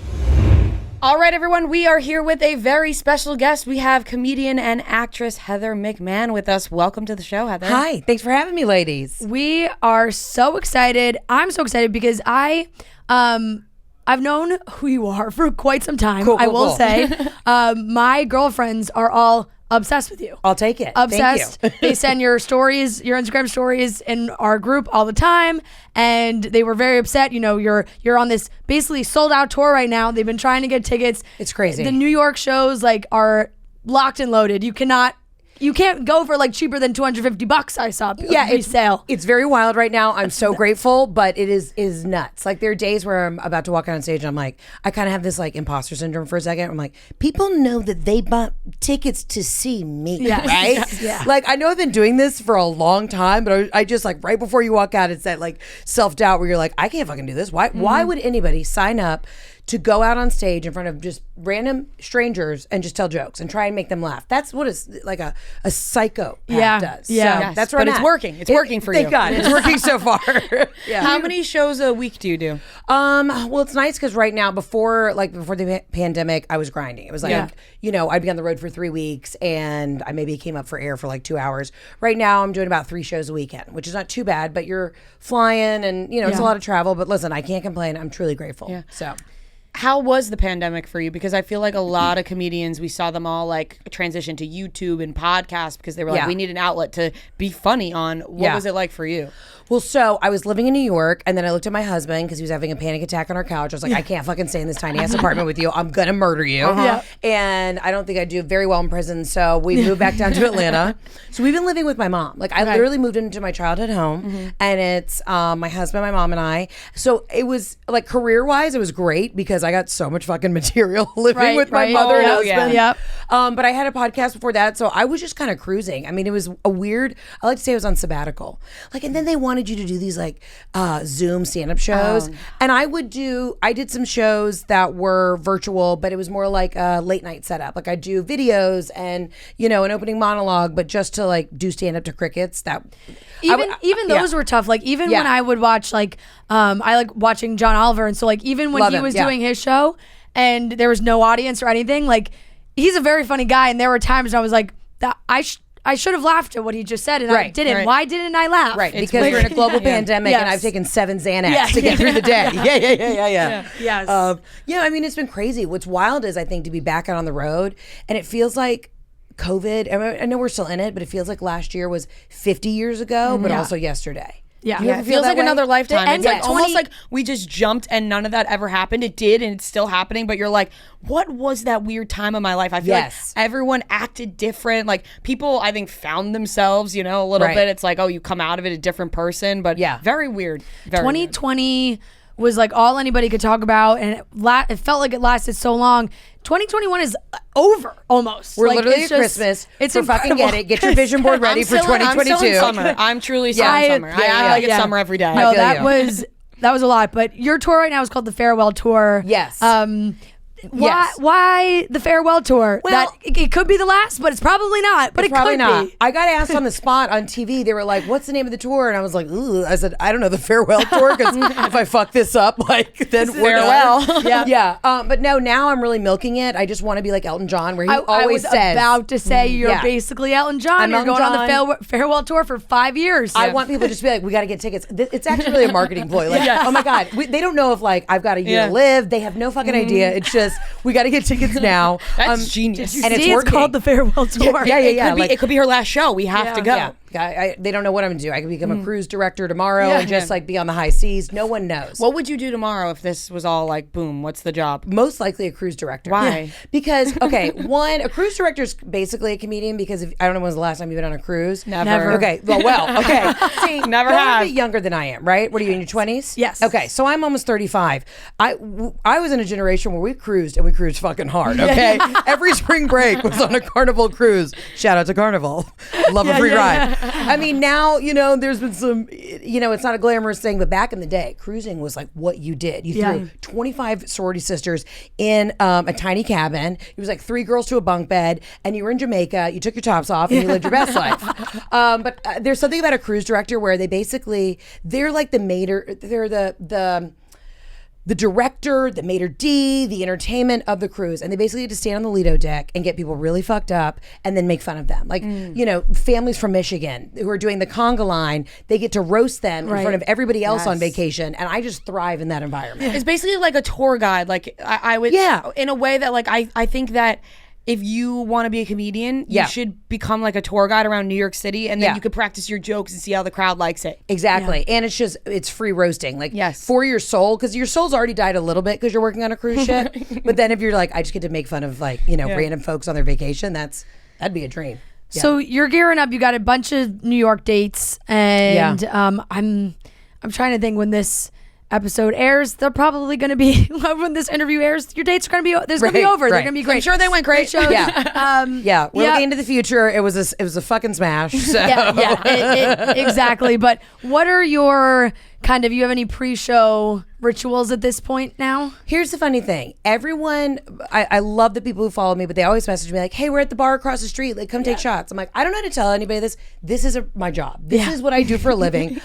All right, everyone, we are here with a very special guest. We have comedian and actress Heather McMahan with us. Welcome to the show, Heather. Hi, thanks for having me, ladies. We are so excited. I'm so excited because I've known who you are for quite some time. Cool, I will cool. say, my girlfriends are all obsessed with you. I'll take it. Obsessed. Thank you. They send your stories, your Instagram stories in our group all the time. And they were very upset. You know, you're on this basically sold out tour right now. They've been trying to get tickets. It's crazy. The New York shows are locked and loaded. You can't go for cheaper than $250. I saw resale. It's very wild right now. I'm so grateful, but it is nuts. There are days where I'm about to walk out on stage and I'm like, I kind of have this imposter syndrome for a second. I'm like, people know that they bought tickets to see me, Yes. right? Yeah. I know I've been doing this for a long time, but I just right before you walk out, it's that self-doubt where you're like, I can't fucking do this. Why would anybody sign up to go out on stage in front of just random strangers and just tell jokes and try and make them laugh? That's what a psychopath does. Yeah. So Yes, that's where but I'm it's at. working. It's working for Thank you. God. It's working so far. Yeah. How many shows a week do you do? Well, it's nice because right now, before the pandemic, I was grinding. It was I'd be on the road for 3 weeks and I maybe came up for air for 2 hours. Right now, I'm doing about 3 shows a weekend, which is not too bad, but you're flying and, it's a lot of travel. But listen, I can't complain. I'm truly grateful. Yeah. So. How was the pandemic for you? Because I feel like a lot of comedians, we saw them all transition to YouTube and podcasts because they were we need an outlet to be funny on. What was it like for you? Well, so I was living in New York, and then I looked at my husband because he was having a panic attack on our couch. I was like, I can't fucking stay in this tiny ass apartment with you. I'm gonna murder you. And I don't think I do very well in prison, so we moved back down to Atlanta. So we've been living with my mom. I literally moved into my childhood home, and it's my husband, my mom, and I. So it was career wise, it was great because I got so much fucking material living with my mother and husband. Yep. But I had a podcast before that, so I was just kind of cruising. I mean, it was a weird. I like to say I was on sabbatical. And then they wanted you to do these Zoom stand-up shows, and I did some shows that were virtual, but it was more like a late night setup. I'd do videos and an opening monologue, but just to do stand-up to crickets. That even those were tough. Even when I would watch I like watching John Oliver, and so even when he was doing his show and there was no audience or anything, he's a very funny guy, and there were times when I was like, that I should have laughed at what he just said, and I didn't. Right. Why didn't I laugh? Right, because we're in a global pandemic, and I've taken 7 Xanax to get through the day. Yeah. Yes. I mean, it's been crazy. What's wild is I think to be back out on the road, and it feels like COVID. I know we're still in it, but it feels like last year was 50 years ago, but also yesterday. Yeah. Do you ever It feel feels that like way? another lifetime. And It's almost like we just jumped and none of that ever happened. It did, and it's still happening, but you're like, what was that weird time of my life? I feel like everyone acted different. People, I think, found themselves, a little bit. It's you come out of it a different person, but very weird. Very 2020 was all anybody could talk about, and it felt like it lasted so long. 2021 is over almost. We're literally it's at just- Christmas. It's so fucking incredible. get it. Get your vision board ready for 2022. I'm still in summer. I'm truly still in summer. I act like it's summer every day. No, feel that you. was a lot. But your tour right now is called the Farewell Tour. Yes. why the farewell tour? Well, that it could be the last, but it's probably not. But It's it probably could not. be. I got asked on the spot on TV. They were like, "What's the name of the tour?" And I was like, "Ooh." I said, "I don't know, the farewell tour." Because if I fuck this up, like then we're farewell. done. Yeah. But no, now I'm really milking it. I just want to be like Elton John, where he I always was says, about to say you're Yeah. basically Elton John. I'm You're Elton going on the John. farewell tour for 5 years. I want people to just be like, we got to get tickets. It's actually really a marketing ploy. Like, oh my God, they don't know if like I've got a year Yeah. to live. They have no fucking idea. It's just we got to get tickets now. That's genius. And See, it's it's called working. the farewell tour. Yeah. It could be her last show. We have to go. Yeah. They don't know what I'm gonna do. I could become a cruise director tomorrow and just like be on the high seas. No one knows. What would you do tomorrow if this was all like, boom, what's the job? Most likely a cruise director. Why? Because okay, one, a cruise director is basically a comedian. Because I don't know when was the last time you've been on a cruise. Never. Okay. Well. Okay. See, Never you're have. a bit younger than I am, right? What are you in your 20s? Yes. Okay. So I'm almost 35. I was in a generation where we cruised and we cruised fucking hard. Okay. Every spring break was on a Carnival cruise. Shout out to Carnival. Love a free ride. I mean, now there's been some. It's not a glamorous thing, but back in the day, cruising was like what you did. You threw 25 sorority sisters in a tiny cabin. It was like 3 girls to a bunk bed, and you were in Jamaica. You took your tops off and you lived your best life. But there's something about a cruise director where they're like the mater. They're the director, the maitre d', the entertainment of the cruise. And they basically get to stand on the Lido deck and get people really fucked up and then make fun of them. Like, families from Michigan who are doing the conga line, they get to roast them in front of everybody else on vacation. And I just thrive in that environment. It's basically like a tour guide. Like I would, in a way that like I think that if you want to be a comedian, you should become like a tour guide around New York City, and then you could practice your jokes and see how the crowd likes it. Exactly. And it's free roasting. Like Yes. for your soul, because your soul's already died a little bit because you're working on a cruise ship. But then if you're like, I just get to make fun of like, random folks on their vacation, that'd be a dream. Yeah. So you're gearing up. You got a bunch of New York dates, and I'm trying to think when this episode airs. They're probably going to be when this interview airs. Your dates are going to be going to be over. They're going to be great. I'm sure they went great. shows. Yeah. We're looking into the future. It was a fucking smash. So. Exactly. But what are your you have any pre-show rituals at this point now? Here's the funny thing. Everyone, I love the people who follow me, but they always message me like, hey, we're at the bar across the street. Like, come take shots. I'm like, I don't know how to tell anybody this. This is my job. This is what I do for a living.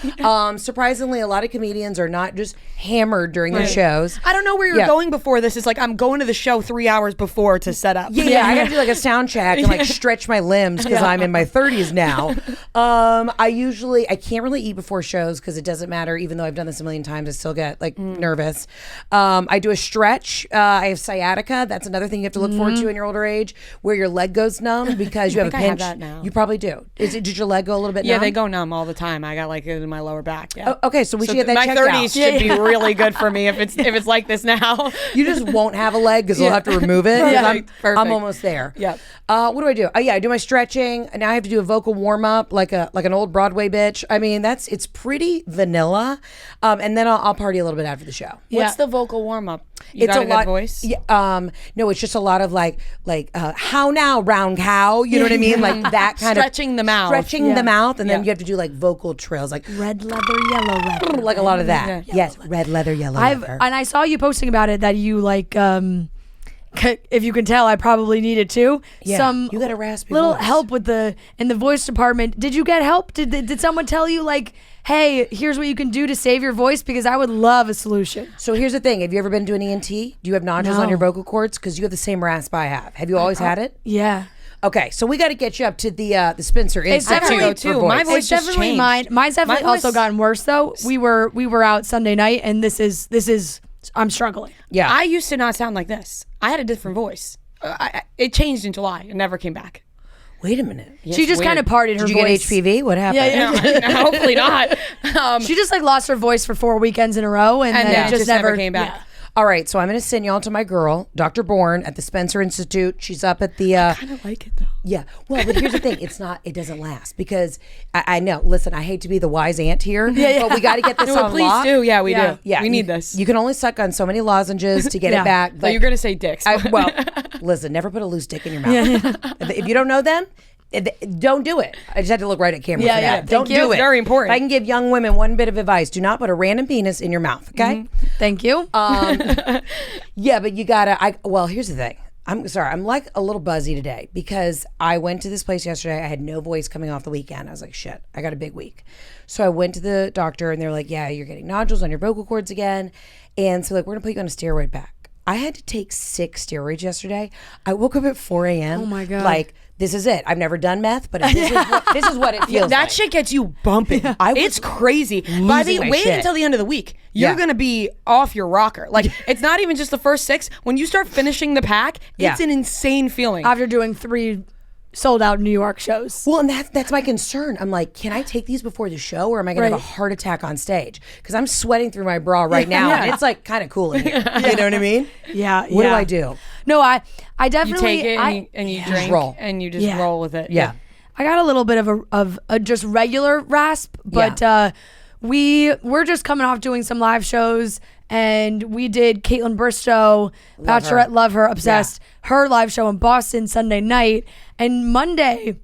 Surprisingly, a lot of comedians are not just hammered during their shows. I don't know where you're going before this. It's like I'm going to the show 3 hours before to set up. Yeah, I got to do like a sound check and like stretch my limbs because I'm in my 30s now. I can't really eat before shows because it doesn't matter. Even though I've done this a million times, I still get like nervous. I do a stretch. I have sciatica. That's another thing you have to look forward to in your older age, where your leg goes numb because you have a I have pinch. that now. You probably do. Did your leg go a little bit numb? Yeah, they go numb all the time. I got like it in my lower back. Yeah. Okay, so we should get that my checked 30s out. should be really good for me if it's like this now. You just won't have a leg because we'll have to remove it. Perfect. I'm almost there. Yep. What do I do? I do my stretching. Now I have to do a vocal warm up like an old Broadway bitch. I mean, it's pretty vanilla. And then I'll party a little bit after the show. What's the vocal warm up? You It's got a good lot. voice. Yeah. No, it's just a lot of like how now, round cow. You know what I mean? Like that kind Stretching the mouth. stretching the mouth, and then you have to do like vocal trills, like Red leather, yellow leather. like a lot of that. Yes, red leather, yellow leather. And I saw you posting about it that you like. If you can tell, I probably needed too. Yeah, you got a raspy little voice. help in the voice department. Did you get help? Did someone tell you like, hey, here's what you can do to save your voice? Because I would love a solution. So here's the thing: have you ever been to an ENT? Do you have nodules on your vocal cords? Because you have the same rasp I have. Have you always had it? Yeah. Okay, so we got to get you up to the Spencer Institute. definitely for too. voice. My voice It's just definitely changed. mine. Mine's definitely My voice- also gotten worse though. We were out Sunday night, and this is I'm struggling. Yeah, I used to not sound like this. I had a different voice. It changed in July. It never came back. wait a minute. She just kind of partied her Did you voice. get HPV? What happened? No, hopefully not. She just like lost her voice for 4 weekends in a row, and then then it just never came back. Yeah. All right, so I'm going to send y'all to my girl, Dr. Bourne, at the Spencer Institute. She's up at the. I kind of like it though. Yeah. Well, but here's the thing: it doesn't last because I know. Listen, I hate to be the wise aunt here, but we got to get this No, on please lock. do. Yeah, we do. Yeah, we need this. You can only suck on so many lozenges to get it back. So you're gonna say dicks. Well, listen, never put a loose dick in your mouth. If you don't know them, don't do it. I just had to look right at camera for that. Don't Thank you. do it. Very important. If I can give young women one bit of advice, do not put a random penis in your mouth, okay? Thank you. Yeah, but you gotta, well, here's the thing. I'm sorry, I'm like a little buzzy today because I went to this place yesterday. I had no voice coming off the weekend. I was like, shit, I got a big week. So I went to the doctor and they're like, yeah, you're getting nodules on your vocal cords again. And so like, we're gonna put you on a steroid pack. I had to take 6 steroids yesterday. I woke up at 4 a.m. Oh my God. Like, this is it. I've never done meth, but this is what it feels That like. shit gets you bumping. It's crazy. Wait shit. until the end of the week. You're gonna be off your rocker. Like it's not even just the first 6. When you start finishing the pack, it's an insane feeling. After doing 3 sold out New York shows. Well, and that's my concern. I'm like, can I take these before the show, or am I going to have a heart attack on stage? Because I'm sweating through my bra right now, and it's like kind of cool in here. You know what I mean? Yeah. What do I do? No, I you definitely take it and you drink roll. and you just roll with it. Yeah. I got a little bit of a just regular rasp, but we're just coming off doing some live shows, and we did Caitlin Bristow, Bachelorette, love her, obsessed. Her live show in Boston Sunday night, and Monday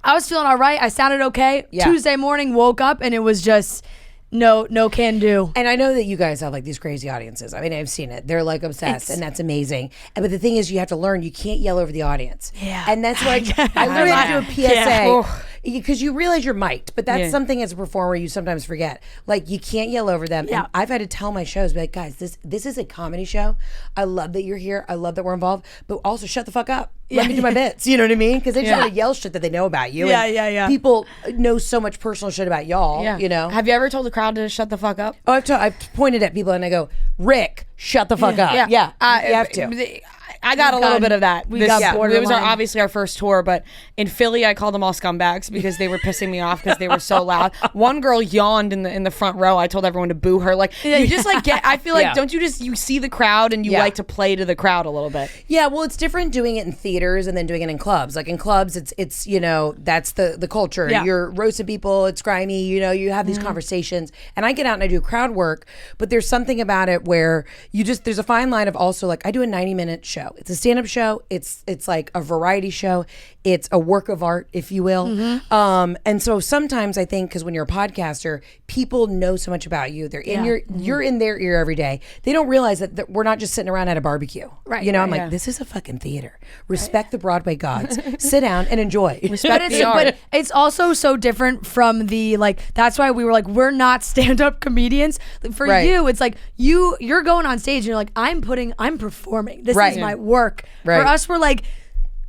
I was feeling all right. I sounded okay. Tuesday morning, woke up and it was just no can do. And I know that you guys have like these crazy audiences. I mean, I've seen it. They're like obsessed, and that's amazing. But the thing is, you have to learn you can't yell over the audience. Yeah. And that's why I literally have to do a PSA. Because you realize you're mic'd, but that's something as a performer you sometimes forget. Like, you can't yell over them. Yeah. And I've had to tell my shows, be like, guys, this is a comedy show. I love that you're here. I love that we're involved. But also, shut the fuck up. Let me do my bits. You know what I mean? Because they just want to yell shit that they know about you. And people know so much personal shit about y'all, you know? Have you ever told the crowd to shut the fuck up? Oh, I've pointed at people and I go, Rick, shut the fuck up. Yeah. You have to. I got a little bit of that. We got It was borderline. obviously our first tour, but in Philly, I called them all scumbags because they were pissing me off because they were so loud. One girl yawned in the front row. I told everyone to boo her. Like you just like get. I feel like don't you just you see the crowd and you like to play to the crowd a little bit. Yeah, well, it's different doing it in theaters and then doing it in clubs. Like in clubs, it's you know that's the culture. Yeah. You're roasting people. It's grimy. You know, you have these conversations. And I get out and I do crowd work, but there's something about it where there's a fine line of also like I do a 90-minute show. It's a stand-up show. It's like a variety show. It's a work of art, if you will. And so sometimes I think because when you're a podcaster, people know so much about you. They're in you're in their ear every day. They don't realize that we're not just sitting around at a barbecue. Right. You know, I'm like, this is a fucking theater. Respect the Broadway gods. Sit down and enjoy. But it's also so different from the like. That's why we were like, we're not stand-up comedians. For you, it's like you're going on stage and you're like, I'm performing. This is my work. Right. For us, we're like,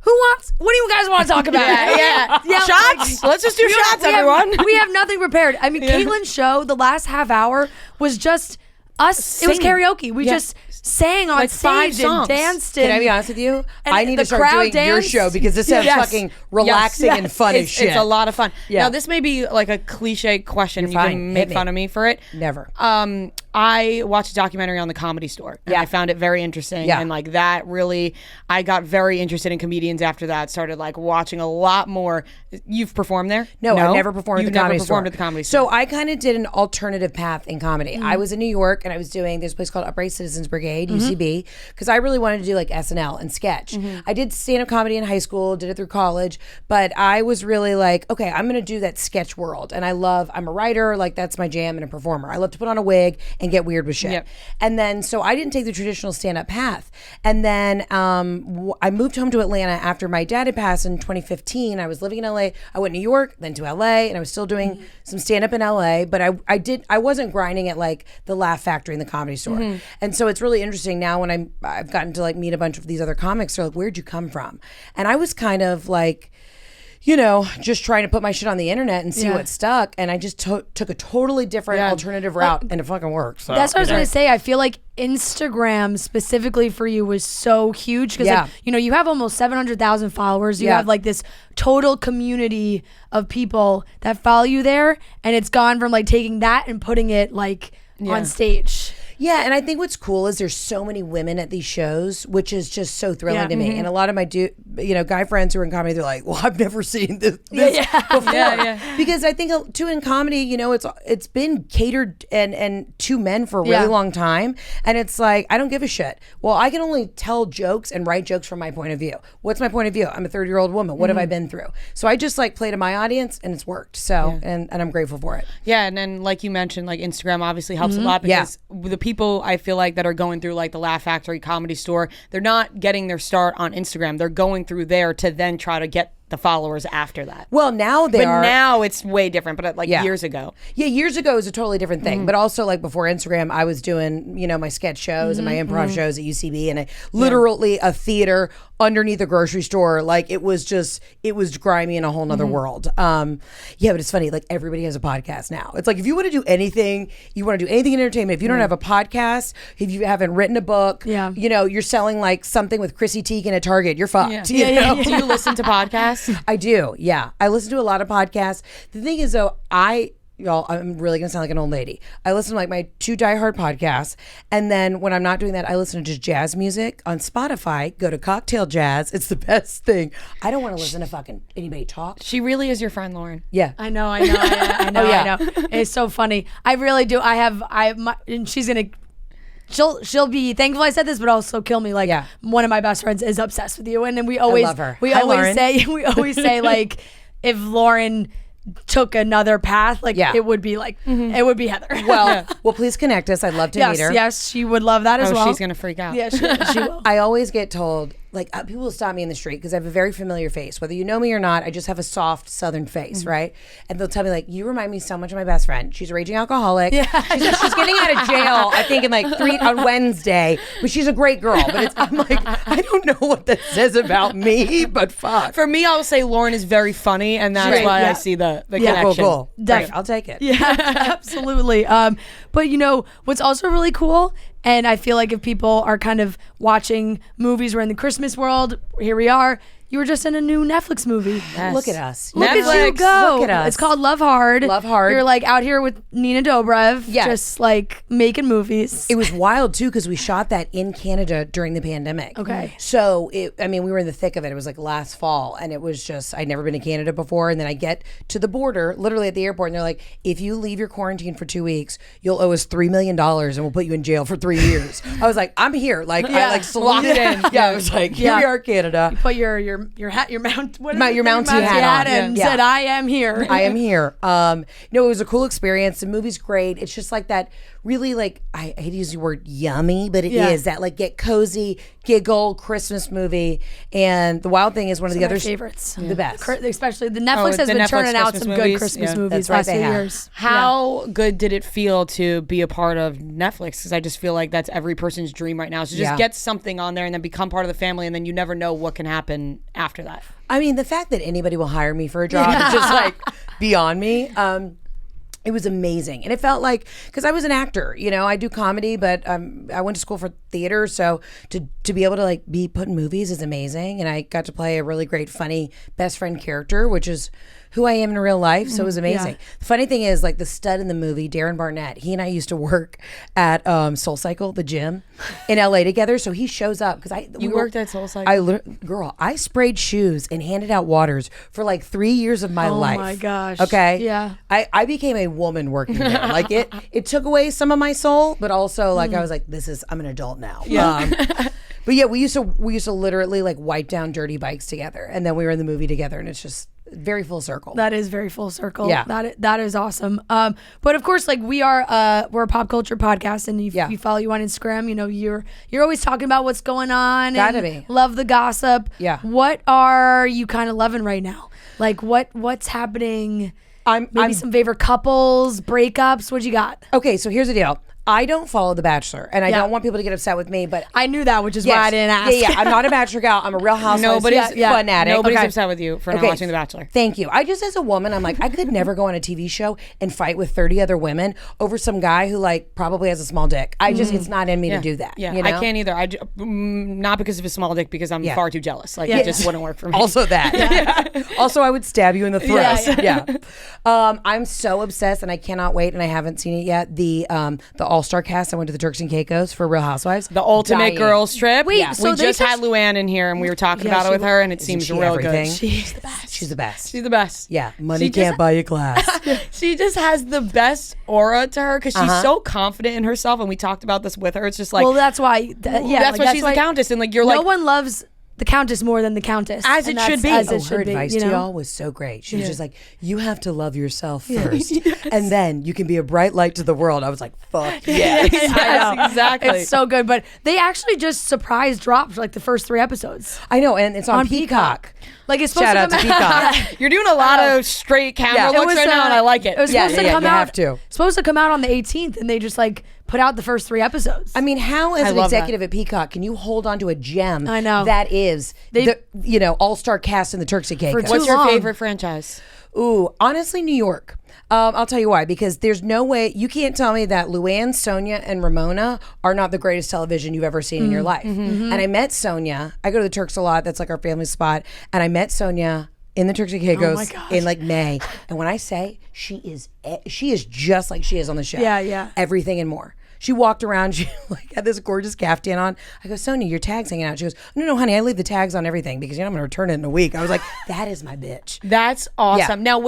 what do you guys want to talk about? Shots. Let's just do shots, everyone. We have nothing prepared. I mean, Caitlin's show, the last half hour was just us. Singing. It was karaoke. We just sang on Like 5 stage and songs. danced. Can I be honest with you? And I need the to start crowd doing your danced. show because this sounds fucking relaxing and fun as shit. It's a lot of fun. Yeah. Now, this may be like a cliche question. You fine. can Hit make me. fun of me for it. Never. I watched a documentary on the Comedy Store, and I found it very interesting. Yeah. And like that really, I got very interested in comedians after that. Started like watching a lot more. You've performed there? No, I've never performed You've at the Comedy never performed Store. at the Comedy Store. So I kind of did an alternative path in comedy. I was in New York and I was doing this place called Upright Citizens Brigade, UCB, because I really wanted to do like SNL and sketch. I did stand-up comedy in high school, did it through college, but I was really like, okay, I'm going to do that sketch world. And I'm a writer, like that's my jam, and a performer. I love to put on a wig and get weird with shit. Yep. And then, so I didn't take the traditional stand-up path. And then I moved home to Atlanta after my dad had passed in 2015. I was living in LA. I went to New York, then to LA, and I was still doing some stand-up in LA, but I wasn't grinding at like the Laugh Factory in the Comedy Store. And so it's really interesting now when I've gotten to like meet a bunch of these other comics. They're like, where'd you come from? And I was kind of like, you know, just trying to put my shit on the internet and see what stuck. And I just took a totally different alternative route, and it fucking worked. So. That's what I was going to say. I feel like Instagram specifically for you was so huge because, like, you know, you have almost 700,000 followers. You have like this total community of people that follow you there. And it's gone from like taking that and putting it like on stage. Yeah, and I think what's cool is there's so many women at these shows, which is just so thrilling to me. And a lot of my guy friends who are in comedy. They're like, well, I've never seen this before. Because I think too in comedy, it's been catered and to men for a really long time, and it's like I don't give a shit. Well, I can only tell jokes and write jokes from my point of view. What's my point of view? I'm a 30-year-old woman. What have I been through? So I just like play to my audience, and it's worked. So and I'm grateful for it. Yeah, and then like you mentioned, like Instagram obviously helps a lot because the people I feel like that are going through like the Laugh Factory Comedy Store, they're not getting their start on Instagram. They're going through there to then try to get the followers after that. Well, now now it's way different, but like years ago. Yeah, years ago it was a totally different thing. But also like before Instagram, I was doing, my sketch shows and my improv shows at UCB, and literally a theater underneath a grocery store. Like it was grimy in a whole nother world. But it's funny, like everybody has a podcast now. It's like if you want to do anything, you want to do anything in entertainment, if you don't have a podcast, if you haven't written a book, you're selling like something with Chrissy Teigen at Target, you're fucked. Do you listen to podcasts? I do, yeah. I listen to a lot of podcasts. The thing is, though, I'm really gonna sound like an old lady. I listen to like my 2 diehard podcasts, and then when I'm not doing that, I listen to just jazz music on Spotify. Go to Cocktail Jazz. It's the best thing. I don't want to listen to fucking anybody talk. She really is your friend, Lauren. Yeah, I know. I know. It's so funny. I really do. And she's gonna. She'll be thankful I said this, but also kill me. Like one of my best friends is obsessed with you, and we always I love her. We always say like if Lauren took another path, like it would be like it would be Heather. Well, please connect us. I'd love to meet her. Yes, she would love that as well. She's gonna freak out. Yeah, she will. I always get told, like, people will stop me in the street because I have a very familiar face. Whether you know me or not, I just have a soft Southern face, right? And they'll tell me, like, you remind me so much of my best friend. She's a raging alcoholic. Yeah. She's getting out of jail, I think, in like on Wednesday. But she's a great girl. But I'm like, I don't know what that says about me, but fuck. For me, I'll say Lauren is very funny, and that's why I see the connection. Cool. Great. I'll take it. Yeah, absolutely. But what's also really cool, and I feel like if people are kind of watching movies, we're in the Christmas world, here we are. You were just in a new Netflix movie. Yes. Look at us. Look at you go. Look at us. It's called Love Hard. Love Hard. You're like out here with Nina Dobrev, just like making movies. It was wild too because we shot that in Canada during the pandemic. Okay. So we were in the thick of it. It was like last fall, and it was just I'd never been to Canada before, and then I get to the border, literally at the airport, and they're like, "If you leave your quarantine for 2 weeks, you'll owe us $3 million, and we'll put you in jail for 3 years." I was like, "I'm here." Like I like saluted in. Yeah, I was like, "Here we are, Canada." You put your hat, your mount, your Mountie hat on. and said, "I am here." I am here. It was a cool experience. The movie's great. It's just like that really like, I hate to use the word yummy, but it is that like get cozy, giggle Christmas movie. And the wild thing is one of the other favorites. The best. Especially the Netflix has been turning out some good Christmas movies That's right, last few years. How good did it feel to be a part of Netflix? Because I just feel like that's every person's dream right now. So just get something on there and then become part of the family, and then you never know what can happen after that. I mean, the fact that anybody will hire me for a job is just like beyond me. It was amazing. And it felt like, because I was an actor, I do comedy, but I went to school for theater. So to be able to like be put in movies is amazing. And I got to play a really great, funny best friend character, which is who I am in real life. So it was amazing. Yeah. The funny thing is, like the stud in the movie, Darren Barnett, he and I used to work at Soul Cycle, the gym in LA together. So he shows up because we worked at Soul Cycle? I sprayed shoes and handed out waters for like 3 years of my life. Oh my gosh. Okay. Yeah. I became a woman working there. Like it took away some of my soul, but also like I was like, I'm an adult now. Yeah. But yeah, we used to literally like wipe down dirty bikes together, and then we were in the movie together, and it's just very full circle. That is very full circle. Yeah. That is awesome. But of course, like we're a pop culture podcast, and you follow you on Instagram, you're always talking about what's going on. Gotta be. Love the gossip. Yeah. What are you kind of loving right now? Like what's happening? Maybe some favorite couples, breakups. What you got? Okay, so here's the deal. I don't follow The Bachelor, and I don't want people to get upset with me, but I knew that, which is why I didn't ask. Yeah, I'm not a Bachelor gal. I'm a Real Housewives fanatic. Nobody's upset with you for not watching The Bachelor. Thank you. I just, as a woman, I'm like, I could never go on a TV show and fight with 30 other women over some guy who like probably has a small dick. It's not in me to do that. Yeah, you know? I can't either. Not because of his small dick, because I'm far too jealous. Like it just wouldn't work for me. Also that. Also, I would stab you in the throat. Yeah. I'm so obsessed, and I cannot wait, and I haven't seen it yet. The all-star cast that went to the Turks and Caicos for Real Housewives. The ultimate Dying. girls trip. Wait, so we they just had Luann in here and we were talking about it with her, and it seems she real everything? good. She's the best. She's the best. She's the best. Yeah, money She can't just- buy you class. She just has the best aura to her because she's so confident in herself, and we talked about this with her. It's just like, Well, that's why. that's why she's the countess, and like you're no like, one loves the countess more than the countess, As and it should that's- be. As Oh, it her should be. advice You to know? y'all was so great. She was just like, you have to love yourself first, and then you can be a bright light to the world. I was like, fuck yes. yes, exactly. It's so good, but they actually just surprise dropped like the first 3 episodes I know, and it's on Peacock. Like it's supposed Shout out to to come out. Peacock. You're doing a lot of straight camera looks right now, and I like it. It was Yeah, supposed to yeah, come you out. have to. Supposed to come out on the 18th, and they just like put out the first 3 episodes. I mean, how as I an love that. executive at Peacock can you hold on to a gem? I know. that is They- the all-star cast in the Turks and Caicos. too What's your long. favorite franchise? Ooh, honestly, New York. I'll tell you why, because there's no way you can't tell me that Luann, Sonia, and Ramona are not the greatest television you've ever seen in your life. And I met Sonia. I go to the Turks a lot. That's like our family spot. And I met Sonia in the Turks and Caicos in like May. And when I say she is just like she is on the show. Yeah. Everything and more. She walked around. She like had this gorgeous caftan on. I go, Sonia, your tag's hanging out. She goes, no, honey, I leave the tags on everything because I'm going to return it in a week. I was like, that is my bitch. That's awesome. Now,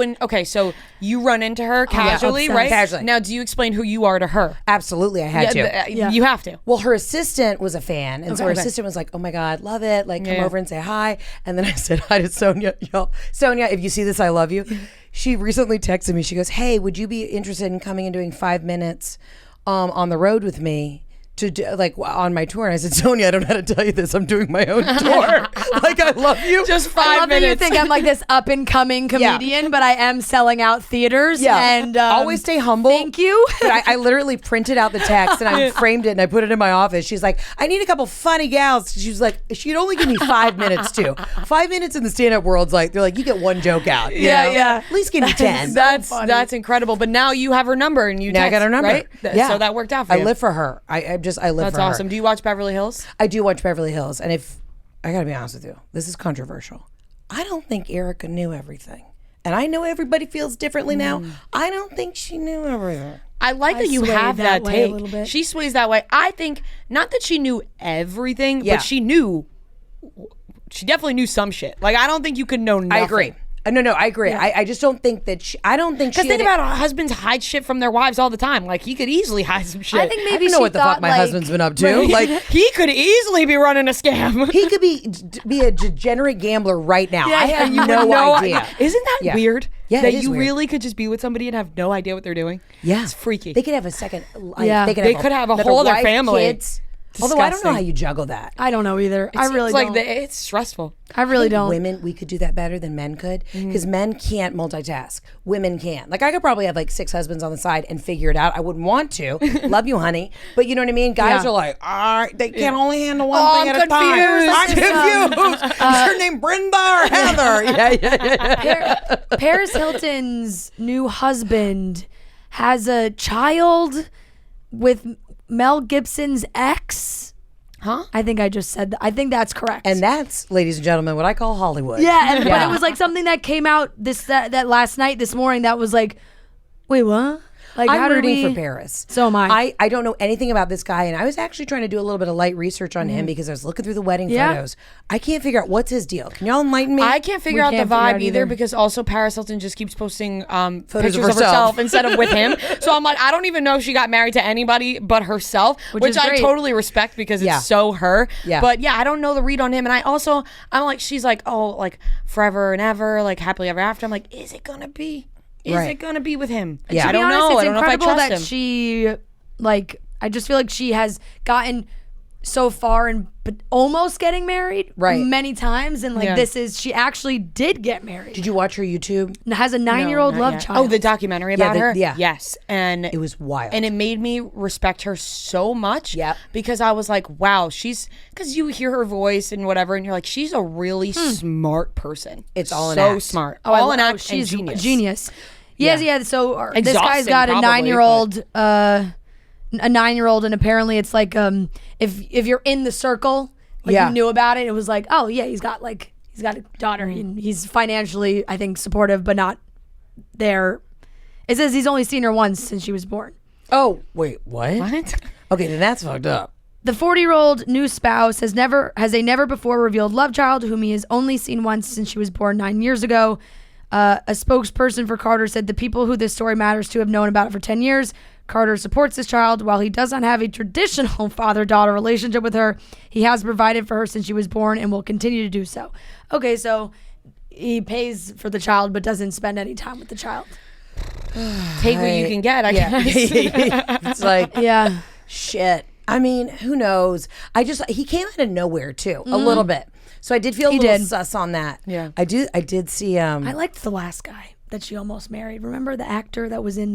so you run into her casually, obsessed. right? Casually. Now, do you explain who you are to her? Absolutely, I had to. You have to. Well, her assistant was a fan, and so her Okay. assistant was like, "Oh my God, love it! Like, come Yeah. over and say hi." And then I said hi to Sonia. Y'all, Sonia, if you see this, I love you. She recently texted me. She goes, "Hey, would you be interested in coming and doing 5 minutes on the road with me to do, like on my tour?" And I said, "Sonia, I don't know how to tell you this. I'm doing my own tour. Like, I love you. Just I 5 love that you minutes. think I'm like this up and coming comedian, but I am selling out theaters. And always stay humble. Thank you. But I literally printed out the text and I framed it and I put it in my office. She's like, I need a couple funny gals. She was like, she'd only give me 5 minutes too. 5 minutes in the stand-up world's like, they're like, you get one joke out. you Yeah, know? yeah. At least give me 10. That's incredible. But now you have her number and you Now I text, got her number. right? Yeah. So that worked out for I you. live for her. I live That's for her. awesome. Do you watch Beverly Hills? I do watch Beverly Hills. And if, I gotta be honest with you, this is controversial. I don't think Erica knew everything. And I know everybody feels differently now. I don't think she knew everything. I like that you sway have that that way a take. little bit. She sways that way. I think not that she knew everything, Yeah. but she definitely knew some shit. Like I don't think you could know nothing. I agree. No, I agree. I just don't think that I don't think she Because think had about it, husbands hide shit from their wives all the time. Like he could easily hide some shit. I think I maybe don't know she what the thought fuck my like, husband's been up to. Like, he could easily be running a scam. he could be a degenerate gambler right now. I have And you no would know- idea. Isn't that Yeah. weird? Yeah, that it is you weird. really could just be with somebody and have no idea what they're doing. Yeah, It's freaky. They could have a second. Yeah. They They could have a another whole other wife, family. Kids. Although I don't know Disgusting. how you juggle that. I don't know either. I really It's like don't. it's stressful. I really don't. Women, we could do that better than men could because men can't multitask. Women can. Like I could probably have like 6 husbands on the side and figure it out. I wouldn't want to. Love you, honey. But you know what I mean? Guys Yeah. are like, they can only handle one Oh, thing I'm at a time. confused. I'm confused. Is her name Brenda or Heather? Yeah. Paris Hilton's new husband has a child with Mel Gibson's ex. Huh? I think I just said that. I think that's correct. And that's, ladies and gentlemen, what I call Hollywood. yeah, but it was like something that came out that last night, this morning. That was like, wait, what? Like, how I'm did rooting we? for Paris. So am I. I don't know anything about this guy, and I was actually trying to do a little bit of light research on him because I was looking through the wedding Yeah. photos. I can't figure out what's his deal. Can y'all enlighten me? I can't figure out the can't figure vibe out either either. because also Paris Hilton just keeps posting pictures of of herself. herself instead of with him. So I'm like, I don't even know if she got married to anybody but herself, Which which is I great. totally respect because it's Yeah. so her. Yeah. But yeah, I don't know the read on him. And I'm like, she's like, oh, like forever and ever, like happily ever after. I'm like, is it gonna be? Is Right. it gonna be with him? Yeah. I To be don't honest, know. It's I don't know if I incredible trust that him. she, like, I just feel like she has gotten so far and but almost getting married Right. many times, and like Yeah. she actually did get married. Did you watch her YouTube? And has a 9-year-old Not love yet. child. Oh, the documentary about her? yeah. Yes. And It was wild. And it made me respect her so much. Yep. Because I was like, wow, because you hear her voice and whatever, and you're like, she's a really smart person. It's all an so act. smart. Oh, all an oh, act. she's and genius. Yes, yeah. So this guy's Exhausting, got a probably, 9-year-old, a 9-year-old, and apparently it's like if you're in the circle, like Yeah. you knew about it, it was like, oh yeah, he's got a daughter, and he's financially, I think, supportive, but not there. It says he's only seen her once since she was born. Oh, wait, what? What? Okay, then that's fucked up. The 40-year-old new spouse has a never before revealed love child whom he has only seen once since she was born 9 years ago. A spokesperson for Carter said the people who this story matters to have known about it for 10 years. Carter supports this child. While he does not have a traditional father-daughter relationship with her, he has provided for her since she was born and will continue to do so. Okay, so he pays for the child but doesn't spend any time with the child. Take what you can get, I guess. It's like, Yeah. shit. I mean, who knows? He came out of nowhere too, a little bit. So I did feel a little sus on that. Yeah. I did see I liked the last guy that she almost married. Remember the actor that was in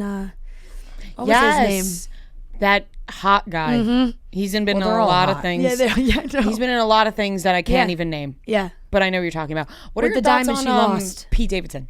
what was his name? That hot guy. He's been in a they're all lot hot. of things. Yeah, no. He's been in a lot of things that I can't Yeah. even name. Yeah. But I know what you're talking about. What With are your the thoughts diamond on she lost. Pete Davidson?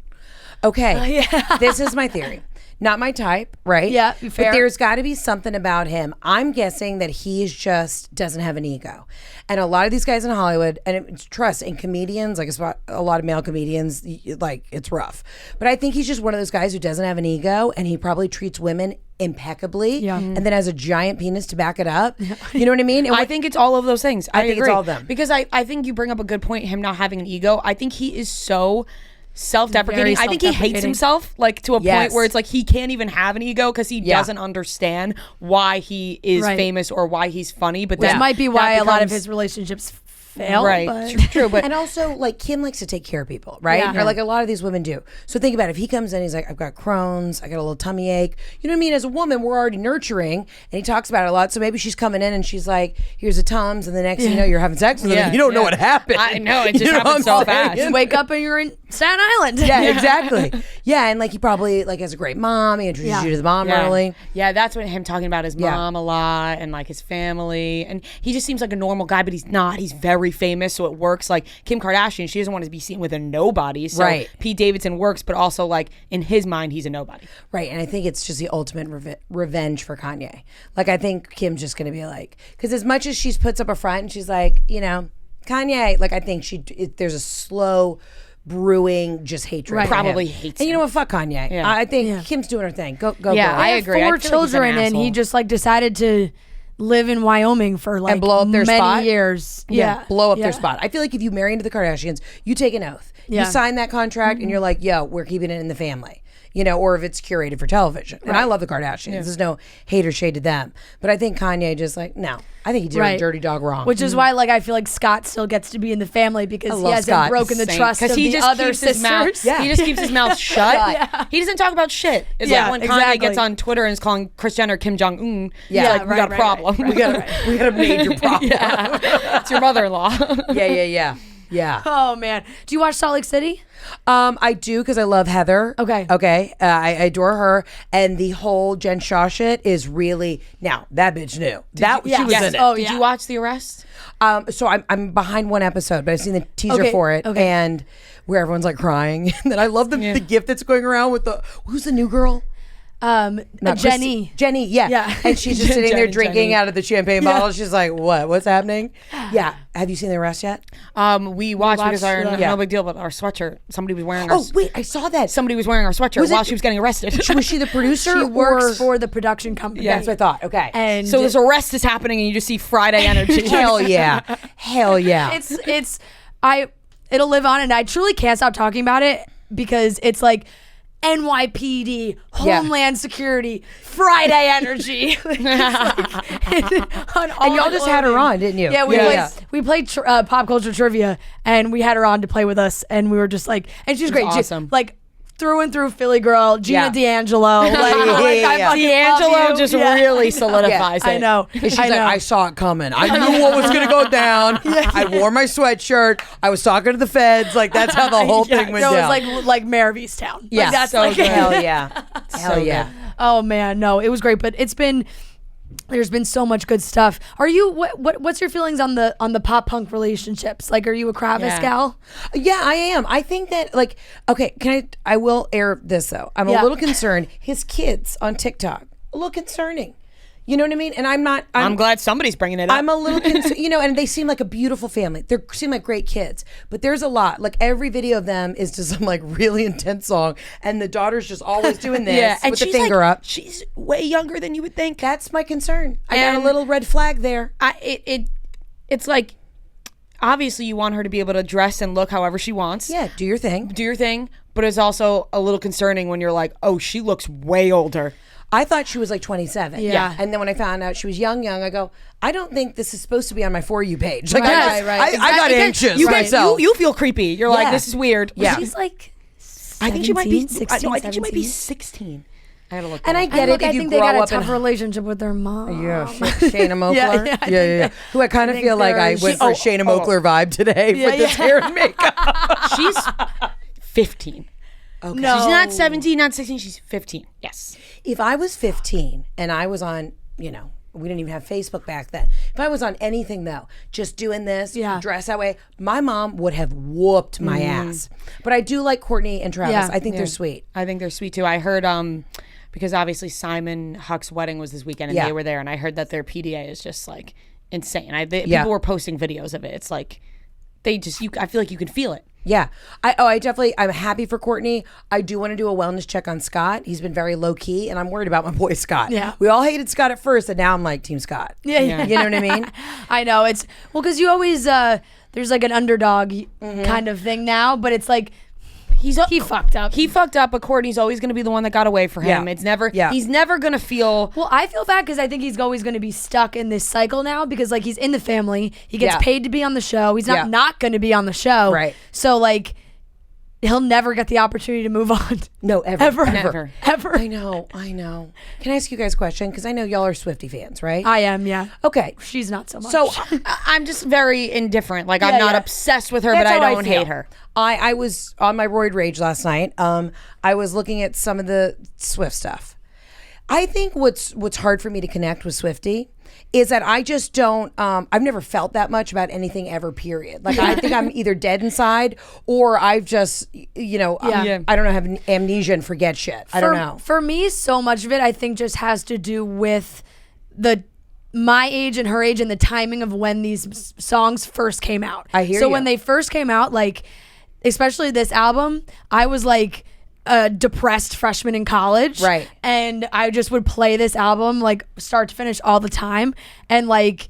Okay, this is my theory. Not my type, right? Yeah, fair. But there's got to be something about him. I'm guessing that he is just doesn't have an ego. And a lot of these guys in Hollywood, and trust, and comedians, like it's about a lot of male comedians, like it's rough. But I think he's just one of those guys who doesn't have an ego, and he probably treats women impeccably, and then has a giant penis to back it up. You know what I mean? And I think it's all of those things. I think it's agree. all of them. Because I think you bring up a good point, him not having an ego. I think he is so self-deprecating. Very I think he hates self-deprecating. himself, like to a Yes. point where it's like he can't even have an ego because he doesn't understand why he is Right. famous or why he's funny. But Which that might be that why a lot of becomes- his relationships fail. right, But true. But and also, like, Kim likes to take care of people, right? Yeah. Or like a lot of these women do. So think about it. If he comes in, he's like, I've got Crohn's, I got a little tummy ache. You know what I mean? As a woman, we're already nurturing, and he talks about it a lot. So maybe she's coming in and she's like, here's a Tums, and the next thing you know, you're having sex with him. Yeah, And you don't know yeah. what happened. I know, it just You know happened what I'm so fast. saying? you wake up and you're in Staten Island. Yeah, exactly. Yeah, and like he probably like has a great mom. He introduces you to the mom early. Yeah, that's what him talking about his Yeah. mom a lot and like his family. And he just seems like a normal guy, but he's not. He's very famous, so it works. Like Kim Kardashian, she doesn't want to be seen with a nobody. So Right. Pete Davidson works, but also like in his mind, he's a nobody. Right, and I think it's just the ultimate revenge for Kanye. Like, I think Kim's just going to be like, because as much as she puts up a front and she's like, you know, Kanye, like, I think there's a slow brewing just hatred. Right. for him. Probably hates And you him. know what? Fuck Kanye. Yeah. I think Kim's doing her thing. Go. Yeah, girl. I He had agree. I 4 feel like he's an children, and he asshole. just like decided to live in Wyoming for like And blow up their many spot? years. Yeah, blow up Yeah. their spot. I feel like if you marry into the Kardashians, you take an oath. Yeah. You sign that contract and you're like, yo, we're keeping it in the family. You know, or if it's curated for television. And I love the Kardashians. There's no hate or shade to them. But I think Kanye just like, no. I think he did a Right. dirty dog wrong. Which is why, like, I feel like Scott still gets to be in the family because he love hasn't Scott. broken the Same. trust of he the just other keeps his mouth. sisters. Yeah. He just keeps his mouth shut. He doesn't talk about shit. It's Yeah, like when exactly. Kanye gets on Twitter and is calling Kris Jenner Kim Jong Un. Yeah, Yeah, like we got a right, problem. we got a major problem. It's your mother-in-law. Yeah. Oh man, do you watch Salt Lake City? I do because I love Heather. Okay. I adore her, and the whole Jen Shaw shit is really now that bitch knew that she was in it. Oh, Did yeah. you watch The Arrest? So I'm behind one episode, but I've seen the teaser Okay, for it, okay. and where everyone's like crying. And then I love the gift that's going around with who's the new girl? Not Jenny. Jenny, yeah. Yeah. And she's just sitting there Jenny. drinking out of the champagne bottle. She's like, what's happening? Yeah. Have you seen The Rest yet? We watched because our yeah. no big deal, but our sweatshirt. Somebody was wearing our. Oh, wait, I saw that. Somebody was wearing our sweatshirt Was it- while she was getting arrested. Was she the producer? She works or- for the production company. That's what I thought. Okay. And So this arrest is happening, and you just see Friday energy. Hell yeah. Hell yeah. it'll live on, and I truly can't stop talking about it because it's like NYPD, Homeland Security, Friday Energy. And y'all just had her on, didn't you? Yeah, we played pop culture trivia, and we had her on to play with us, and we were just like, and she's great, awesome. like through and through Philly girl, Gina Yeah. D'Angelo. Like, I fucking D'Angelo love you. just Yeah. really solidifies it. I know. And she's I like, know. I saw it coming. I knew what was going to go down. I wore my sweatshirt. I was talking to the feds. Like, that's how the whole thing went no, down. it was like Mayor of Easttown. yeah. Like, that's so like good. Hell yeah. Hell yeah. good. Oh man, no, it was great, but there's been so much good stuff. Are you what's your feelings on the pop punk relationships? Like, are you a Kravis Yeah. gal? Yeah, I am. I think that, like, okay, I will air this, though. I'm Yeah. a little concerned. His kids on TikTok, a little concerning. You know what I mean? And I'm glad somebody's bringing it up. I'm a little, and they seem like a beautiful family. They seem like great kids, but there's a lot. Like every video of them is to some like really intense song, and the daughter's just always doing this and with the she's finger like, up. She's way younger than you would think. That's my concern. I got a And little red flag there. It's like, obviously you want her to be able to dress and look however she wants. Yeah, do your thing. But it's also a little concerning when you're like, oh, she looks way older. I thought she was like 27. Yeah. And then when I found out she was young, I go, I don't think this is supposed to be on my For You page. Like, Right. I got anxious myself. You feel creepy. You're like, this is weird. Yeah. She's like, I think she might be 16, I think she might be 17. 16. I gotta look. And I that up. get it. I If you think they grow got a up in tough relationship with their mom. Shayna Moakler. Yeah, Who I kind of think feel like I they're- went for a Shayna Moakler vibe today with this hair and makeup. She's 15. Okay. No. She's not 17, not 16. She's 15. Yes. If I was 15 and I was on, we didn't even have Facebook back then. If I was on anything though, just doing this, dress that way, my mom would have whooped my ass. But I do like Courtney and Travis. Yeah. I think they're sweet. I think they're sweet too. I heard because obviously Simon Huck's wedding was this weekend and they were there, and I heard that their PDA is just like insane. People were posting videos of it. It's like I feel like you can feel it. Yeah. I'm happy for Courtney. I do want to do a wellness check on Scott. He's been very low key, and I'm worried about my boy Scott. Yeah. We all hated Scott at first, and now I'm like Team Scott. Yeah. You know what I mean? I know. It's, because you always, there's like an underdog kind of thing now, but it's like, he fucked up. He fucked up, but Courtney's always going to be the one that got away for him. Yeah. It's never. Yeah. He's never going to feel. Well, I feel bad because I think he's always going to be stuck in this cycle now because like he's in the family. He gets paid to be on the show. He's not going to be on the show. Right. So like, he'll never get the opportunity to move on. No, ever. Never. Ever. I know. Can I ask you guys a question? Because I know y'all are Swiftie fans, right? I am, yeah. Okay. She's not so much. So I'm just very indifferent. Like, I'm not obsessed with her, That's but I how don't feel. hate her. I was on my roid rage last night. I was looking at some of the Swift stuff. I think what's hard for me to connect with Swiftie is that I just don't, I've never felt that much about anything ever, period. Like, I think I'm either dead inside or I've just, I don't know, have amnesia and forget shit. I don't know. For me, so much of it, I think, just has to do with my age and her age and the timing of when these songs first came out. I hear so you. when they first came out, like, especially this album, I was like a depressed freshman in college. Right. And I just would play this album like start to finish all the time and like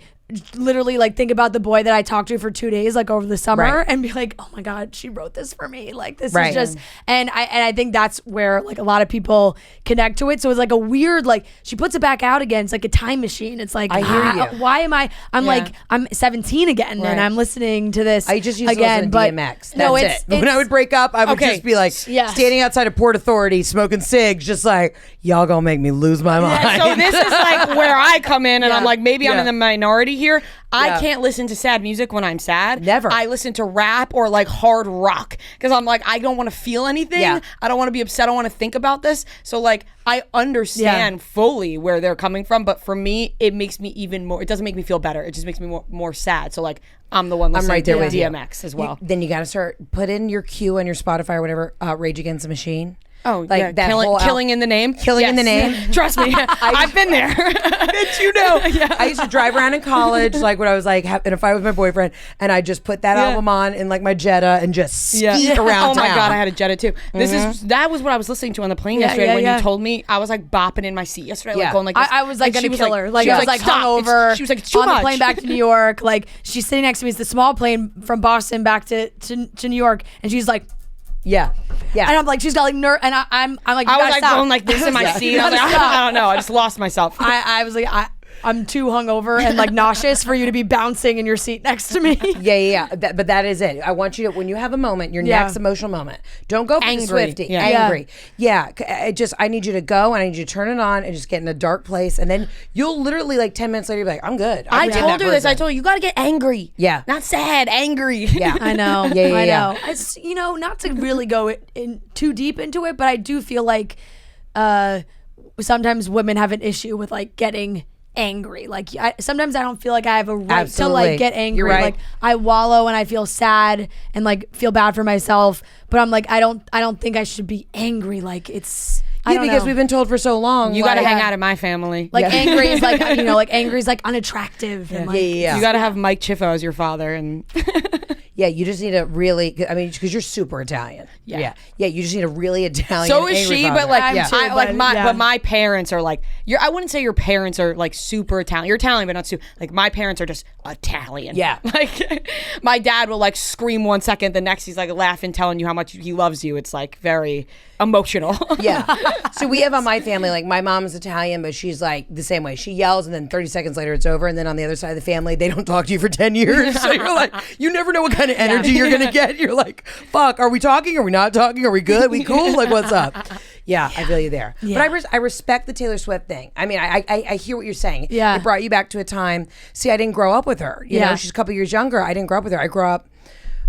literally like think about the boy that I talked to for 2 days like over the summer Right. and be like, oh my God, she wrote this for me. Like this Right. is just, and I think that's where like a lot of people connect to it. So it's like a weird, like she puts it back out again. It's like a time machine. It's like, I hear you. why am I'm like, I'm 17 again Right. and I'm listening to this I just used again, to listen to DMX. That's it. When I would break up, I would just be like standing outside of Port Authority, smoking cigs, just like, y'all gonna make me lose my mind. So this is like where I come in and I'm like, maybe I'm in the minority here. I Yeah. can't listen to sad music when I'm sad. Never. I listen to rap or like hard rock because I'm like, I don't want to feel anything. Yeah. I don't want to be upset. I don't want to think about this. So like, I understand fully where they're coming from, but for me, it makes me even more. It doesn't make me feel better. It just makes me more sad. So like, I'm the one listening right there to with you. DMX as well. Then you got to put in your queue on your Spotify or whatever, Rage Against the Machine. Oh, like yeah. that Killing in the Name. Killing in the Yes. Name. Trust me. I've been there. Bitch, you know. I used to drive around in college, like when I was like in a fight with my boyfriend, and I just put that album on in like my Jetta and just skeet around Oh my town. God, I had a Jetta too. That was what I was listening to on the plane yesterday when you told me. I was like bopping in my seat yesterday, like going like this. I was like And gonna she kill her. Like she I was like "Stop." hungover. She was like, it's too on much. the plane back to New York. Like she's sitting next to me. It's the small plane from Boston back to New York, and she's like, Yeah. and I'm like, she's got like nerve, and I'm like, you I was gotta like stop. going like this in my seat. You I was like, gotta stop. I don't know. I just lost myself. I was like, I'm too hungover and like nauseous for you to be bouncing in your seat next to me. Yeah. But that is it. I want you to, when you have a moment, your next emotional moment, don't go for Angry. the Swiftie. Yeah. Angry. Yeah. I need you to go and I need you to turn it on and just get in a dark place. And then you'll literally like 10 minutes later be like, I'm good. I told her this. I told her, you got to get angry. Yeah. Not sad, angry. Yeah. I know. Yeah. I know. It's, not to really go in too deep into it, but I do feel like sometimes women have an issue with like getting angry. Like sometimes I don't feel like I have a right to like get angry. You're right. Like I wallow and I feel sad and like feel bad for myself, but I'm like I don't think I should be angry. Like it's I Yeah, don't because know. we've been told for so long. You like, got to hang out in my family. Like angry is like like angry is like unattractive. And like, You got to have Mike Chiffo as your father, and Yeah, you just need a really. I mean, because you're super Italian. Yeah, you just need a really Italian. so is angry she. father. But like, I'm too, I, like but, my yeah. but my parents are like. I wouldn't say your parents are like super Italian. You're Italian, but not super. Like my parents are just Italian. Yeah. Like my dad will like scream 1 second, the next he's like laughing, telling you how much he loves you. It's like very emotional. Yeah. So we have on my family, like my mom's Italian, but she's like the same way. She yells and then 30 seconds later it's over. And then on the other side of the family, they don't talk to you for 10 years. So you're like, you never know what kind of energy you're going to get. You're like, fuck, are we talking? Are we not talking? Are we good? We cool? Like, what's up? Yeah, I feel you there. Yeah. But I respect the Taylor Swift thing. I mean, I hear what you're saying. Yeah. It brought you back to a time. See, I didn't grow up with her. You know, she's a couple years younger. I didn't grow up with her. I grew up.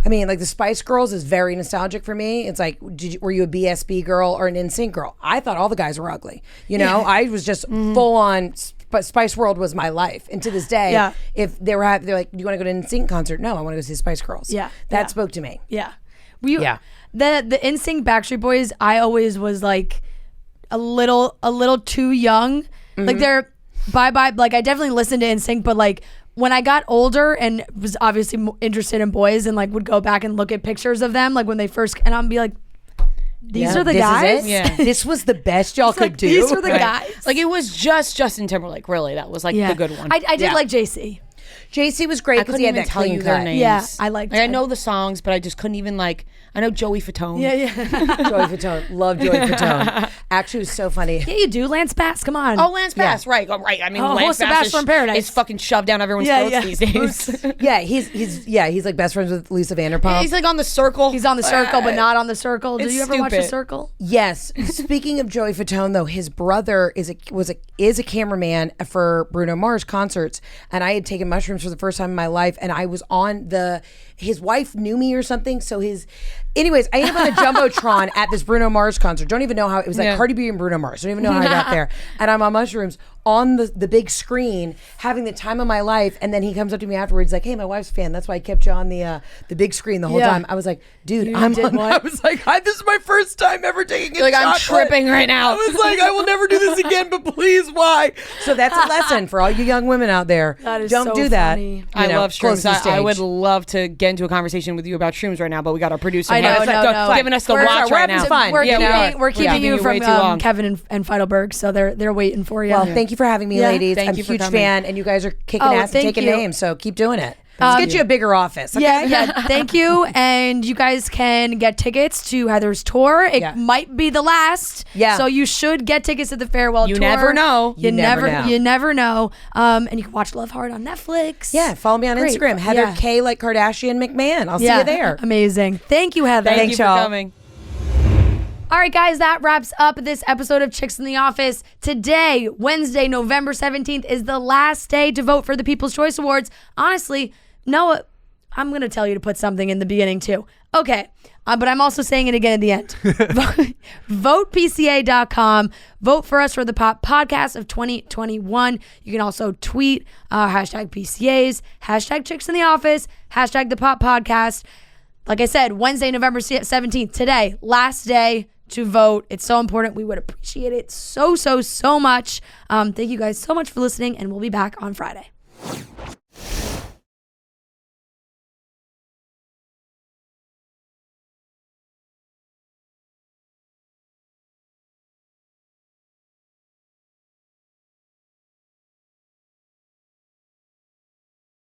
I mean, like the Spice Girls is very nostalgic for me. It's like, were you a BSB girl or an NSYNC girl? I thought all the guys were ugly. You know, I was just full on. But Spice World was my life, and to this day, if they're like, "Do you want to go to an NSYNC concert?" No, I want to go see the Spice Girls. Yeah, that spoke to me. Yeah. The NSYNC Backstreet Boys, I always was like a little too young. Like they're bye. Like I definitely listened to NSYNC, but like when I got older and was obviously interested in boys and like would go back and look at pictures of them, like when they first, and I'd be like, these are the This guys. is it? Yeah. This was the best y'all could do. These are the guys. Like it was just Justin Timberlake. Really, that was like the good one. I did like JC. JC was great I because couldn't he had even that tell clean you their cut. names. Yeah, I liked Like, I it. know the songs, but I just couldn't even like. I know Joey Fatone. Yeah. Joey Fatone, love Joey Fatone. Actually, it was so funny. Yeah, you do. Lance Bass, come on. Oh, Lance Bass, right? Oh, right. I mean, Oh, Lance host of Bass Bachelor in Paradise. is fucking shoved down everyone's Yeah, throats yeah. these days. Yeah, he's like best friends with Lisa Vanderpump. He's like on the Circle. He's on the Circle, but not on the Circle. Did It's you ever watch the stupid. Circle? Yes. Speaking of Joey Fatone, though, his brother is a cameraman for Bruno Mars concerts, and I had taken mushrooms for the first time in my life, and I was on his wife knew me or something, so anyways, I ended up on the Jumbotron at this Bruno Mars concert. Don't even know how it was like Cardi B and Bruno Mars. Don't even know how I got there. And I'm on mushrooms on the big screen having the time of my life, and then he comes up to me afterwards like, "Hey, my wife's a fan. That's why I kept you on the big screen the whole time." I was like, "Dude, I was like, this is my first time ever taking a like, I'm chocolate." tripping right now. I was like, I will never do this again, but please, why? So that's a lesson for all you young women out there. That is Don't so do that. funny. I love close shrooms. to the I stage. would love to get into a conversation with you about shrooms right now, but we got our producer. I know, Heather no. giving us the We're- watch we're right having now. fun. We're Yeah, keeping you way from too long. Kevin and Feidelberg, so they're waiting for you. Well, thank you for having me, Yeah. ladies. Thank I'm you a for huge coming. fan, and you guys are kicking Oh, ass and thank taking you. names, so keep doing it. Let's get you a bigger office. Okay? Yeah, thank you. And you guys can get tickets to Heather's tour. It might be the last. Yeah. So you should get tickets to the farewell You tour. never know. You never know. You never know. And you can watch Love Hard on Netflix. Yeah, follow me on Great. Instagram, Heather Yeah. K like Kardashian McMahon. I'll see you there. Amazing. Thank you, Heather. Thank Thanks, you for y'all. coming. All right, guys, that wraps up this episode of Chicks in the Office. Today, Wednesday, November 17th, is the last day to vote for the People's Choice Awards. Honestly, Noah, I'm going to tell you to put something in the beginning, too. Okay, but I'm also saying it again at the end. VotePCA.com. Vote for us for the Pop Podcast of 2021. You can also tweet hashtag PCAs, hashtag Chicks in the Office, hashtag the Pop Podcast. Like I said, Wednesday, November 17th, today, last day to vote. It's so important. We would appreciate it so much. Thank you guys so much for listening, and we'll be back on Friday.